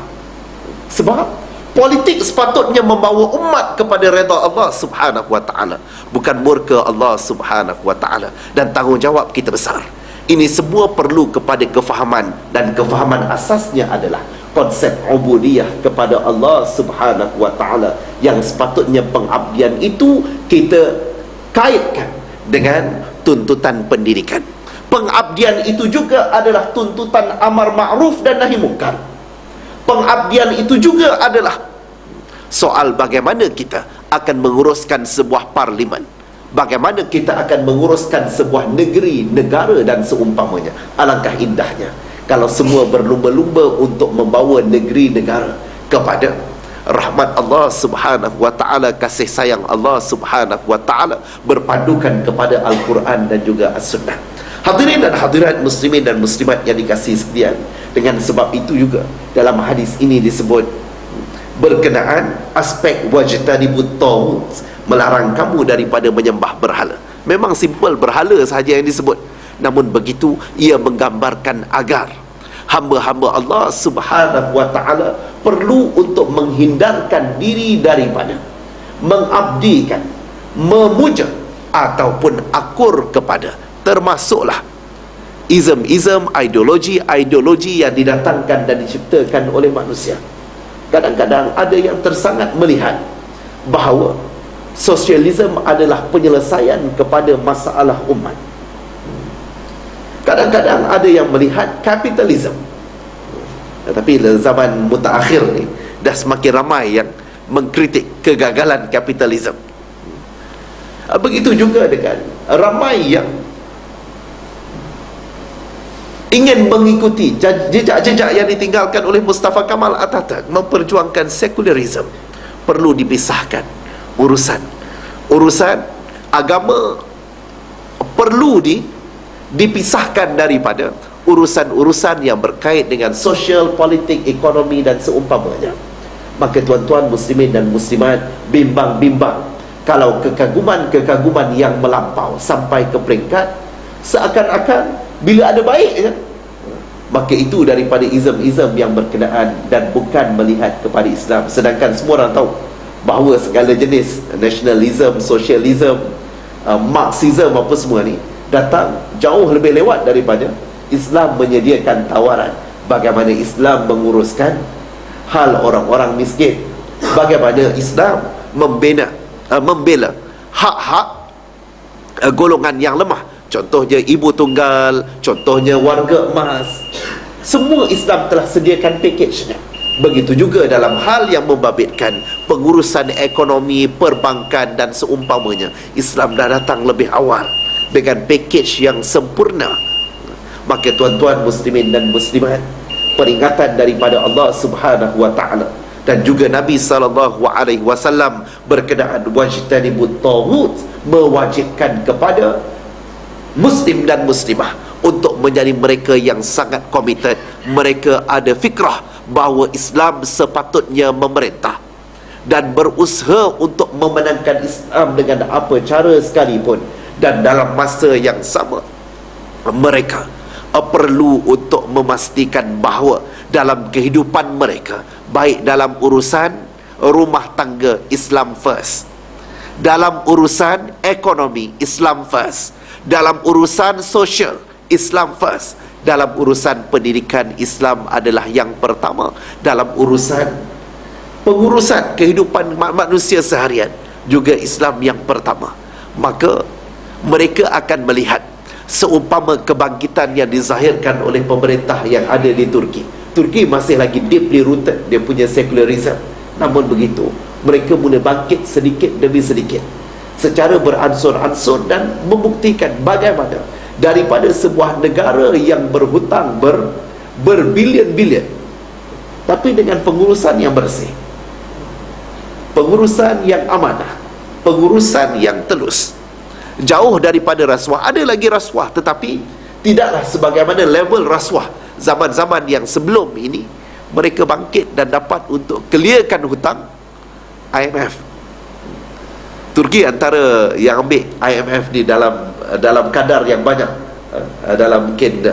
Sebab politik sepatutnya membawa umat kepada redha Allah Subhanahu wa ta'ala, bukan murka Allah Subhanahu wa ta'ala. Dan tanggungjawab kita besar. Ini semua perlu kepada kefahaman, dan kefahaman asasnya adalah konsep ubudiyah kepada Allah Subhanahu wa ta'ala, yang sepatutnya pengabdian itu kita kaitkan dengan tuntutan pendidikan. Pengabdian itu juga adalah tuntutan amar ma'ruf dan nahi mungkar. Pengabdian itu juga adalah soal bagaimana kita akan menguruskan sebuah parlimen, bagaimana kita akan menguruskan sebuah negeri, negara dan seumpamanya. Alangkah indahnya kalau semua berlumba-lumba untuk membawa negeri negara kepada rahmat Allah Subhanahu wa ta'ala, kasih sayang Allah Subhanahu wa ta'ala, berpadukan kepada Al-Quran dan juga As-Sunnah. Hadirin dan hadirat muslimin dan muslimat yang dikasihi sekalian, dengan sebab itu juga dalam hadis ini disebut berkenaan aspek wajtanibut taghut, melarang kamu daripada menyembah berhala. Memang simple, berhala sahaja yang disebut. Namun begitu, ia menggambarkan agar hamba-hamba Allah Subhanahu wa ta'ala perlu untuk menghindarkan diri daripada mengabdikan, memuja ataupun akur kepada, termasuklah izm-izm, ideologi yang didatangkan dan diciptakan oleh manusia. Kadang-kadang ada yang tersangat melihat bahawa sosialisme adalah penyelesaian kepada masalah umat. Kadang-kadang ada yang melihat kapitalisme. Tetapi zaman mutaakhir ni dah semakin ramai yang mengkritik kegagalan kapitalisme. Begitu juga dengan ramai yang ingin mengikuti jejak-jejak yang ditinggalkan oleh Mustafa Kamal Atatürk, memperjuangkan sekularisme. Perlu dipisahkan urusan agama, perlu dipisahkan daripada urusan-urusan yang berkait dengan sosial, politik, ekonomi dan seumpamanya. Maka tuan-tuan muslimin dan muslimat, bimbang-bimbang kalau kekaguman-kekaguman yang melampau sampai ke peringkat seakan-akan bila ada baiknya, maka itu daripada izm-izm yang berkenaan dan bukan melihat kepada Islam. Sedangkan semua orang tahu bahawa segala jenis nasionalisme, sosialisme, Marxisme, apa semua ni datang jauh lebih lewat daripada Islam menyediakan tawaran bagaimana Islam menguruskan hal orang-orang miskin, bagaimana Islam membela hak-hak golongan yang lemah. Contohnya ibu tunggal, contohnya warga emas. Semua Islam telah sediakan pakejnya. Begitu juga dalam hal yang membabitkan pengurusan ekonomi, perbankan dan seumpamanya. Islam dah datang lebih awal dengan pakej yang sempurna. Maka tuan-tuan muslimin dan muslimat, peringatan daripada Allah Subhanahu wa ta'ala dan juga Nabi SAW berkenaan wajtanibut taghut, mewajibkan kepada muslim dan muslimah untuk menjadi mereka yang sangat komited. Mereka ada fikrah bahawa Islam sepatutnya memerintah dan berusaha untuk memenangkan Islam dengan apa cara sekalipun. Dan dalam masa yang sama, mereka perlu untuk memastikan bahawa dalam kehidupan mereka, baik dalam urusan rumah tangga, Islam first, dalam urusan ekonomi, Islam first, dalam urusan sosial, Islam first, dalam urusan pendidikan, Islam adalah yang pertama, dalam pengurusan kehidupan manusia seharian juga Islam yang pertama. Maka mereka akan melihat seumpama kebangkitan yang dizahirkan oleh pemerintah yang ada di Turki. Turki masih lagi deeply rooted dia punya secularism. Namun begitu, mereka mula bangkit sedikit demi sedikit secara beransur-ansur dan membuktikan bagaimana daripada sebuah negara yang berhutang berbilion-bilion, tapi dengan pengurusan yang bersih, pengurusan yang amanah, pengurusan yang telus, jauh daripada rasuah. Ada lagi rasuah, tetapi tidaklah sebagaimana level rasuah zaman-zaman yang sebelum ini. Mereka bangkit dan dapat untuk clearkan hutang IMF. Turki antara yang ambil IMF ni dalam kadar yang banyak, dalam mungkin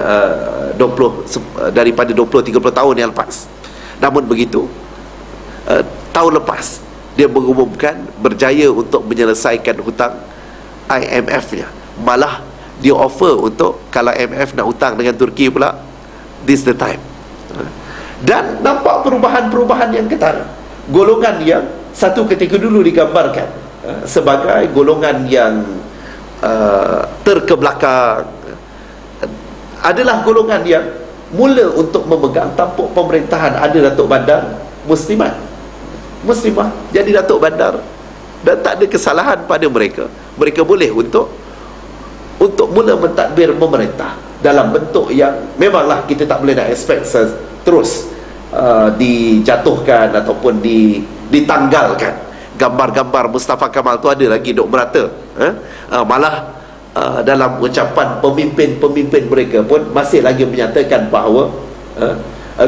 daripada 20-30 tahun yang lepas. Namun begitu, tahun lepas dia mengumumkan berjaya untuk menyelesaikan hutang IMF-nya. Malah dia offer untuk kalau IMF nak hutang dengan Turki pula, this the time. Dan nampak perubahan-perubahan yang ketara. Golongan yang satu ketika dulu digambarkan sebagai golongan yang terkebelakang adalah golongan yang mula untuk memegang tampuk pemerintahan. Ada Datuk Bandar Muslimah jadi Datuk Bandar, dan tak ada kesalahan pada mereka. Mereka boleh untuk mula mentadbir pemerintah dalam bentuk yang memanglah kita tak boleh nak expect terus dijatuhkan ataupun ditanggalkan. Gambar-gambar Mustafa Kamal tu ada lagi duk merata. Malah dalam ucapan pemimpin-pemimpin mereka pun masih lagi menyatakan bahawa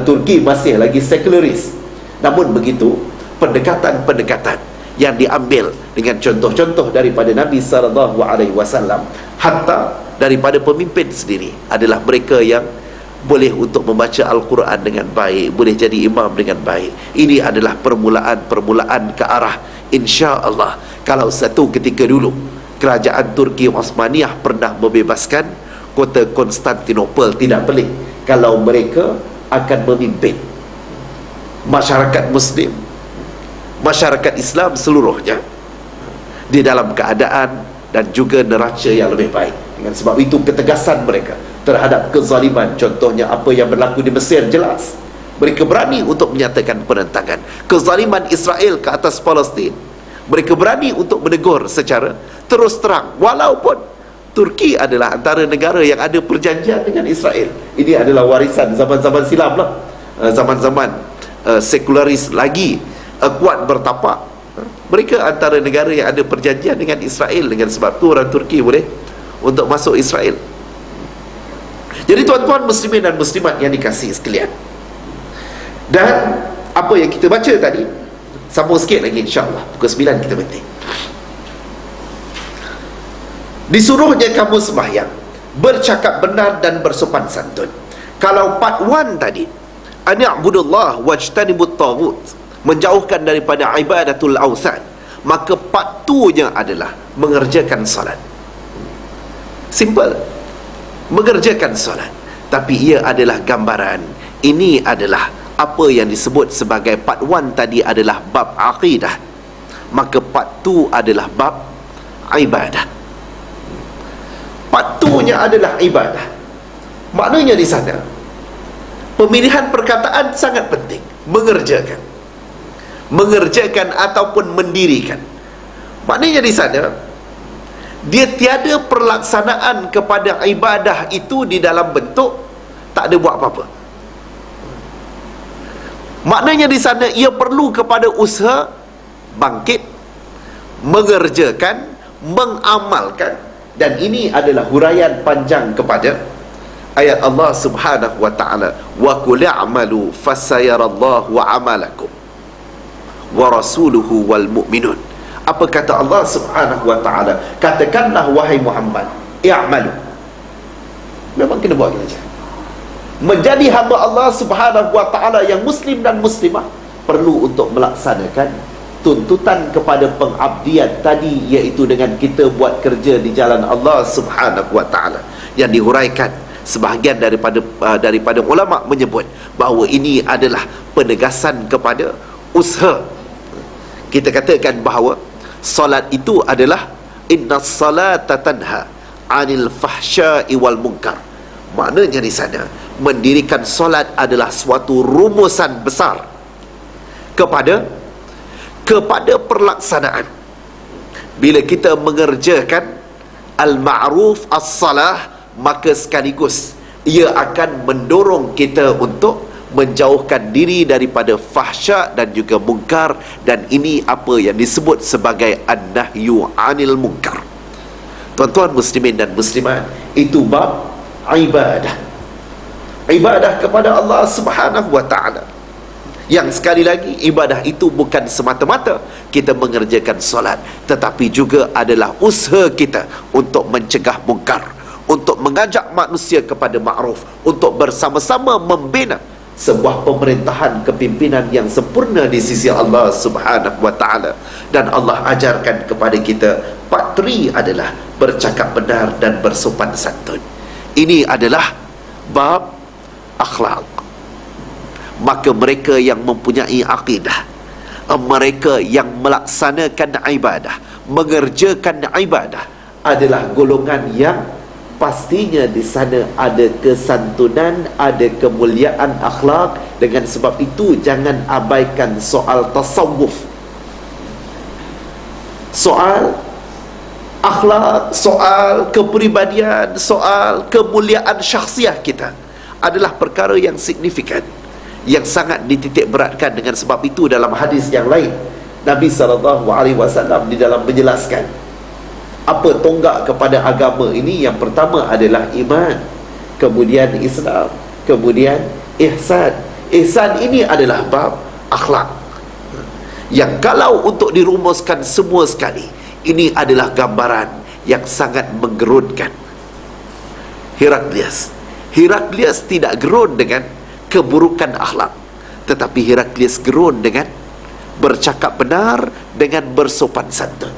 Turki masih lagi sekularis. Namun begitu, pendekatan-pendekatan yang diambil dengan contoh-contoh daripada Nabi SAW, hatta daripada pemimpin sendiri, adalah mereka yang boleh untuk membaca Al-Quran dengan baik, boleh jadi imam dengan baik. Ini adalah permulaan ke arah, insya-Allah, kalau satu ketika dulu kerajaan Turki Osmaniyah pernah membebaskan kota Konstantinopel, tidak pelik kalau mereka akan memimpin masyarakat Muslim, masyarakat Islam seluruhnya di dalam keadaan dan juga neraca yang lebih baik. Dengan sebab itu ketegasan mereka terhadap kezaliman, contohnya apa yang berlaku di Mesir, jelas mereka berani untuk menyatakan penentangan. Kezaliman Israel ke atas Palestin, mereka berani untuk menegur secara terus terang, walaupun Turki adalah antara negara yang ada perjanjian dengan Israel. Ini adalah warisan zaman-zaman silam lah, zaman-zaman sekularis lagi kuat bertapak. Mereka antara negara yang ada perjanjian dengan Israel. Dengan sebab tu orang Turki boleh untuk masuk Israel. Jadi tuan-tuan muslimin dan muslimat yang dikasihi sekalian, dan apa yang kita baca tadi, sambung sikit lagi insya-Allah, pukul 9 kita berhenti. Disuruhnya kamu sembahyang, bercakap benar dan bersopan santun. Kalau part 1 tadi, ani'budullah wajtanibut taghut, menjauhkan daripada ibadatul awthan, maka part 2-nya adalah mengerjakan solat. Simple, mengerjakan solat. Tapi ia adalah gambaran. Ini adalah apa yang disebut sebagai part 1 tadi adalah bab aqidah, maka part 2 adalah bab ibadah. Part 2-nya adalah ibadah. Maknanya di sana pemilihan perkataan sangat penting. Mengerjakan ataupun mendirikan. Maknanya di sana dia tiada perlaksanaan kepada ibadah itu di dalam bentuk tak ada buat apa-apa. Maknanya di sana ia perlu kepada usaha bangkit, mengerjakan, mengamalkan. Dan ini adalah huraian panjang kepada ayat Allah Subhanahu wa taala, wa qul a'malu fasayarallahu amalakum wa rasuluhu wal mu'minun. Apa kata Allah Subhanahu wa taala? Katakanlah wahai Muhammad, i'malu. Memang kena buat saja. Menjadi hamba Allah Subhanahu wa taala yang muslim dan muslimah perlu untuk melaksanakan tuntutan kepada pengabdian tadi, iaitu dengan kita buat kerja di jalan Allah Subhanahu wa taala, yang dihuraikan sebahagian daripada ulama menyebut bahawa ini adalah penegasan kepada usaha. Kita katakan bahawa solat itu adalah innas salata tanha 'anil fahsya'i wal munkar. Maknanya di sana mendirikan solat adalah suatu rumusan besar kepada perlaksanaan. Bila kita mengerjakan al-ma'ruf as-salah, maka sekaligus ia akan mendorong kita untuk menjauhkan diri daripada fahsya dan juga munkar. Dan ini apa yang disebut sebagai an-nahyu 'anil munkar. Tuan-tuan muslimin dan muslimat, itu bab ibadah. Ibadah kepada Allah Subhanahu wa taala. Yang sekali lagi, ibadah itu bukan semata-mata kita mengerjakan solat, tetapi juga adalah usaha kita untuk mencegah mungkar, untuk mengajak manusia kepada ma'ruf, untuk bersama-sama membina sebuah pemerintahan kepimpinan yang sempurna di sisi Allah Subhanahu wa taala. Dan Allah ajarkan kepada kita part 3 adalah bercakap benar dan bersopan santun. Ini adalah bab akhlak. Maka mereka yang mempunyai akidah, mereka yang melaksanakan ibadah, mengerjakan ibadah, adalah golongan yang pastinya di sana ada kesantunan, ada kemuliaan akhlak. Dengan sebab itu jangan abaikan soal tasawuf, soal akhlak, soal kepribadian, soal kemuliaan syakhsiah kita adalah perkara yang signifikan, yang sangat dititik beratkan. Dengan sebab itu dalam hadis yang lain, Nabi SAW di dalam menjelaskan apa tonggak kepada agama ini. Yang pertama adalah iman, kemudian Islam, kemudian ihsan. Ihsan ini adalah bab akhlak. yang kalau untuk dirumuskan semua sekali, ini adalah gambaran yang sangat menggerunkan. Heraklius tidak gerun dengan keburukan akhlak, tetapi Heraklius gerun dengan bercakap benar, dengan bersopan santun.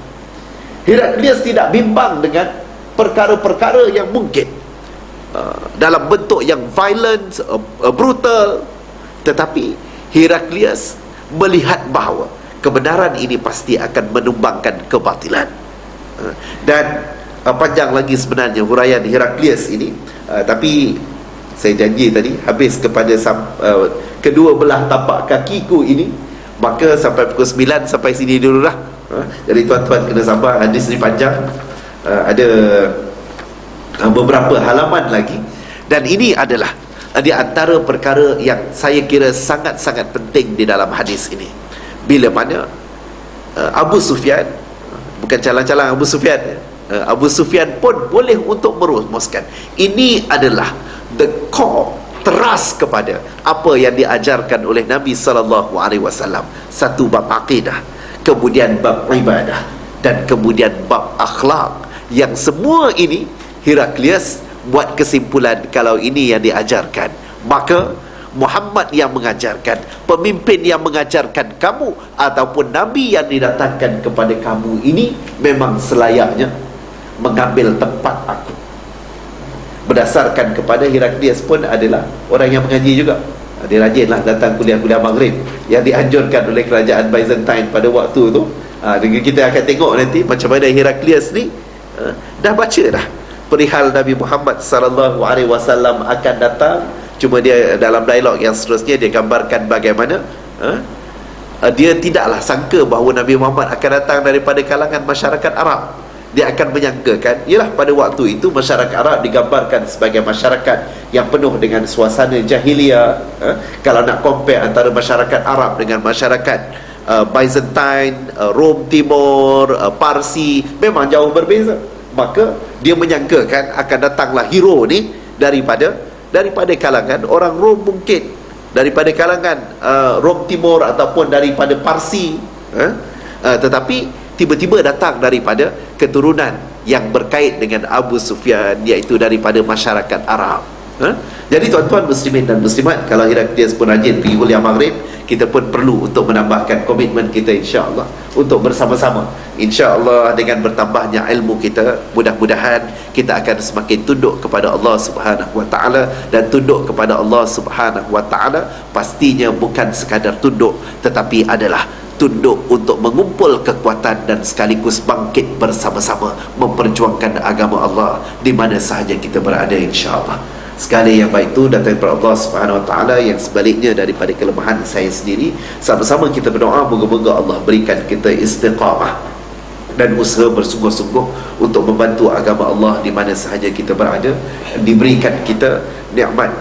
Heraklius tidak bimbang dengan perkara-perkara yang mungkin dalam bentuk yang violent, brutal, tetapi Heraklius melihat bahawa kebenaran ini pasti akan menumbangkan kebatilan. Dan panjang lagi sebenarnya huraian Heraklius ini, tapi saya janji tadi habis kepada kedua belah tapak kakiku ini, maka sampai pukul 9 sampai sini dululah. Jadi tuan-tuan kena sabar, hadis ni panjang, ada beberapa halaman lagi, dan ini adalah di antara perkara yang saya kira sangat-sangat penting di dalam hadis ini. Bila mana Abu Sufyan, bukan calang-calang Abu Sufyan, Abu Sufyan pun boleh untuk merumuskan. Ini adalah the core, teras kepada apa yang diajarkan oleh Nabi SAW. Satu bab akidah, kemudian bab ibadah, dan kemudian bab akhlak, yang semua ini Heraklius buat kesimpulan kalau ini yang diajarkan, maka Muhammad yang mengajarkan, pemimpin yang mengajarkan kamu, ataupun Nabi yang didatangkan kepada kamu ini memang selayaknya mengambil tempat aku. Berdasarkan kepada Heraklius pun adalah orang yang mengaji juga. Dia rajinlah datang kuliah-kuliah Maghrib yang dianjurkan oleh kerajaan Byzantine pada waktu tu. Kita akan tengok nanti macam mana Heraklius ni dah baca dah perihal Nabi Muhammad sallallahu alaihi wasallam akan datang. Cuma dia dalam dialog yang seterusnya dia gambarkan bagaimana dia tidaklah sangka bahawa Nabi Muhammad akan datang daripada kalangan masyarakat Arab. Dia akan menyangkakan, ialah pada waktu itu masyarakat Arab digambarkan sebagai masyarakat yang penuh dengan suasana jahiliyah. Kalau nak compare antara masyarakat Arab dengan masyarakat Byzantine, Rom Timur, Parsi, memang jauh berbeza. Maka dia menyangkakan akan datanglah hero ni daripada kalangan orang Rom, mungkin daripada kalangan Rom Timur ataupun daripada Parsi, tetapi tiba-tiba datang daripada keturunan yang berkait dengan Abu Sufyan, iaitu daripada masyarakat Arab. Jadi tuan-tuan muslimin dan muslimat, kalau Heraklius pun rajin pergi kuliah Maghrib, kita pun perlu untuk menambahkan komitmen kita, insya-Allah, untuk bersama-sama, insya-Allah, dengan bertambahnya ilmu kita, mudah-mudahan kita akan semakin tunduk kepada Allah Subhanahu wa taala. Dan tunduk kepada Allah Subhanahu wa taala pastinya bukan sekadar tunduk, tetapi adalah tunduk untuk mengumpul kekuatan dan sekaligus bangkit bersama-sama memperjuangkan agama Allah di mana sahaja kita berada, insya-Allah. Segala yang baik itu datang daripada Allah Subhanahu wa taala, yang sebaliknya daripada kelemahan saya sendiri. Sama-sama kita berdoa, moga-moga Allah berikan kita istiqamah dan usaha bersungguh-sungguh untuk membantu agama Allah di mana sahaja kita berada. Diberikan kita nikmat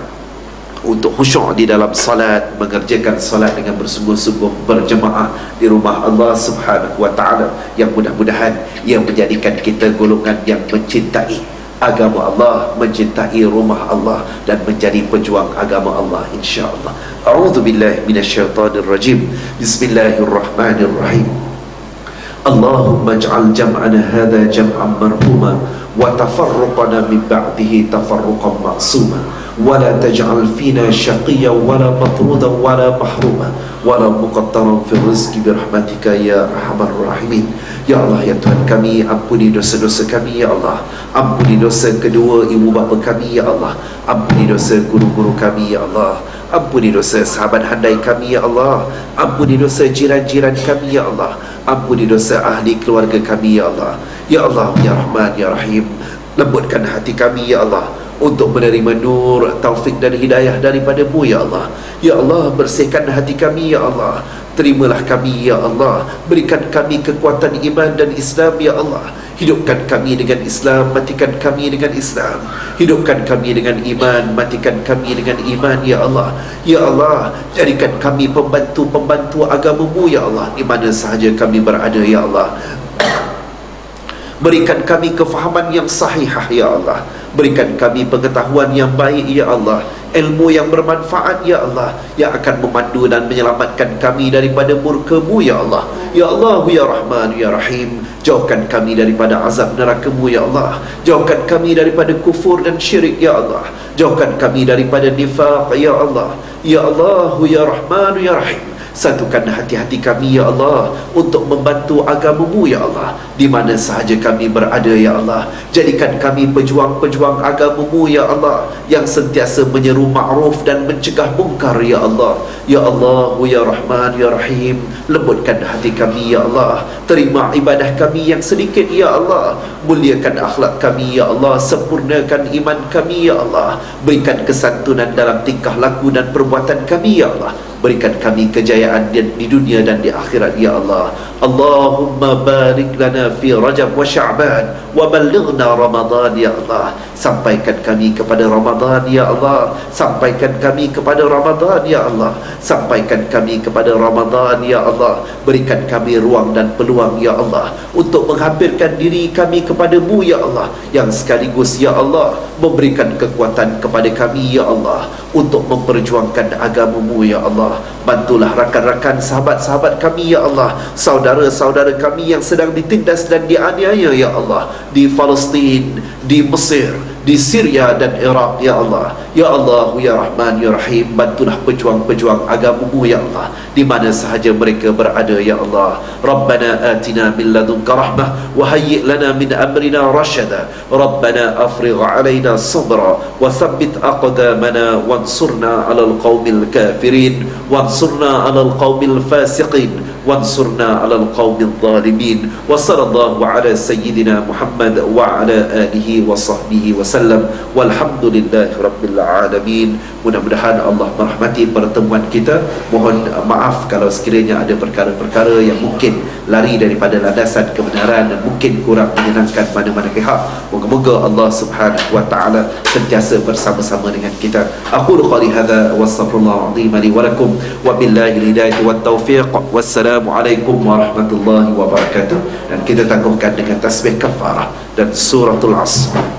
untuk khusyuk di dalam salat, mengerjakan salat dengan bersungguh-sungguh berjemaah di rumah Allah Subhanahu wa taala, yang mudah-mudahan ia menjadikan kita golongan yang mencintai agama Allah, mencintai rumah Allah, dan menjadi pejuang agama Allah, insya-Allah. A'udzubillahi minasyaitonir rajim. Bismillahirrahmanirrahim. Allahumma ij'al jam'ana hadha jam'an marhuma wa tafarruqana min ba'dihi tafarruqan ma'suma ولا تجعل فينا شقيا ولا مطرودا ولا محروما ولا مقطرا في الرزق برحمتك يا أرحم الراحمين. Ya Allah, ya Tuhan kami, ampuni dosa-dosa kami, ya Allah. Ampuni dosa kedua ibu bapa kami, ya Allah. Ampuni dosa guru-guru kami, ya Allah. Ampuni dosa sahabat handai kami, ya Allah. Ampuni dosa jiran-jiran kami, ya Allah. Ampuni dosa ahli keluarga kami, ya Allah. Ya Allah, ya Rahman, ya Rahim, lembutkan hati kami, ya Allah, untuk menerima nur, taufik dan hidayah daripada-Mu, ya Allah. Ya Allah, bersihkan hati kami, ya Allah. Terimalah kami, ya Allah. Berikan kami kekuatan iman dan Islam, ya Allah. Hidupkan kami dengan Islam, matikan kami dengan Islam. Hidupkan kami dengan iman, matikan kami dengan iman, ya Allah. Ya Allah, jadikan kami pembantu-pembantu agama-Mu, ya Allah, di mana sahaja kami berada, ya Allah. Berikan kami kefahaman yang sahihah ya Allah. Berikan kami pengetahuan yang baik ya Allah, ilmu yang bermanfaat ya Allah, yang akan memandu dan menyelamatkan kami daripada murka-Mu ya Allah. Ya Allah ya Rahman ya Rahim, jauhkan kami daripada azab neraka-Mu ya Allah. Jauhkan kami daripada kufur dan syirik ya Allah. Jauhkan kami daripada nifaq ya Allah. Ya Allah ya Rahman ya Rahim, satukan hati-hati kami ya Allah untuk membantu agama-Mu ya Allah, di mana sahaja kami berada ya Allah. Jadikan kami pejuang-pejuang agama-Mu ya Allah, yang sentiasa menyeru ma'ruf dan mencegah mungkar ya Allah. Ya Allah ya Rahman ya Rahim, lembutkan hati kami ya Allah. Terima ibadah kami yang sedikit ya Allah. Muliakan akhlak kami ya Allah. Sempurnakan iman kami ya Allah. Berikan kesantunan dalam tingkah laku dan perbuatan kami ya Allah. Berikan kami kejayaan di dunia dan di akhirat ya Allah. Allahumma barik lana fi Rajab wa Sya'ban wa ballighna Ramadan ya Allah. Sampaikan kami kepada Ramadan ya Allah. Sampaikan kami kepada Ramadan ya Allah. Sampaikan kami kepada Ramadan ya Allah. Berikan kami ruang dan peluang ya Allah untuk menghampirkan diri kami kepada-Mu ya Allah, yang sekaligus ya Allah memberikan kekuatan kepada kami ya Allah untuk memperjuangkan agama-Mu ya Allah. Bantulah rakan-rakan sahabat-sahabat kami ya Allah, saudara-saudara kami yang sedang ditindas dan dianiaya ya Allah, di Palestin, di Mesir, di Syria dan Iraq ya Allah. Ya Allah ya Rahman ya Rahim, bantulah pejuang-pejuang agama-Mu ya Allah, di mana sahaja mereka berada ya Allah. Rabbana atina min ladunka rahmah wa hayyi' lana min amrina rashada. Rabbana afrigh alaina sabra wa thabbit aqdamana wansurna 'alal qaumil kafirin wansurna 'alal qaumil fasiqin wansurna 'alal qaumil zalimin. Wa sallallahu ala sayyidina Muhammad wa ala alihi wa sahbihi wa sallam. Walhamdulillahi rabbil alamin. Mudah-mudahan Allah merahmati pertemuan kita. Mohon maaf kalau sekiranya ada perkara-perkara yang mungkin lari daripada landasan kebenaran dan mungkin kurang menyenangkan mana-mana pihak. Moga-moga Allah Subhanahu wa taala sentiasa bersama-sama dengan kita. Aqulu qali hadza wa astaghfirullah azim li wa lakum wa billahi hidayah wat taufiq. Wassalamualaikum warahmatullahi wabarakatuh. Dan kita tangguhkan dengan tasbih kafarah dan suratul Asr.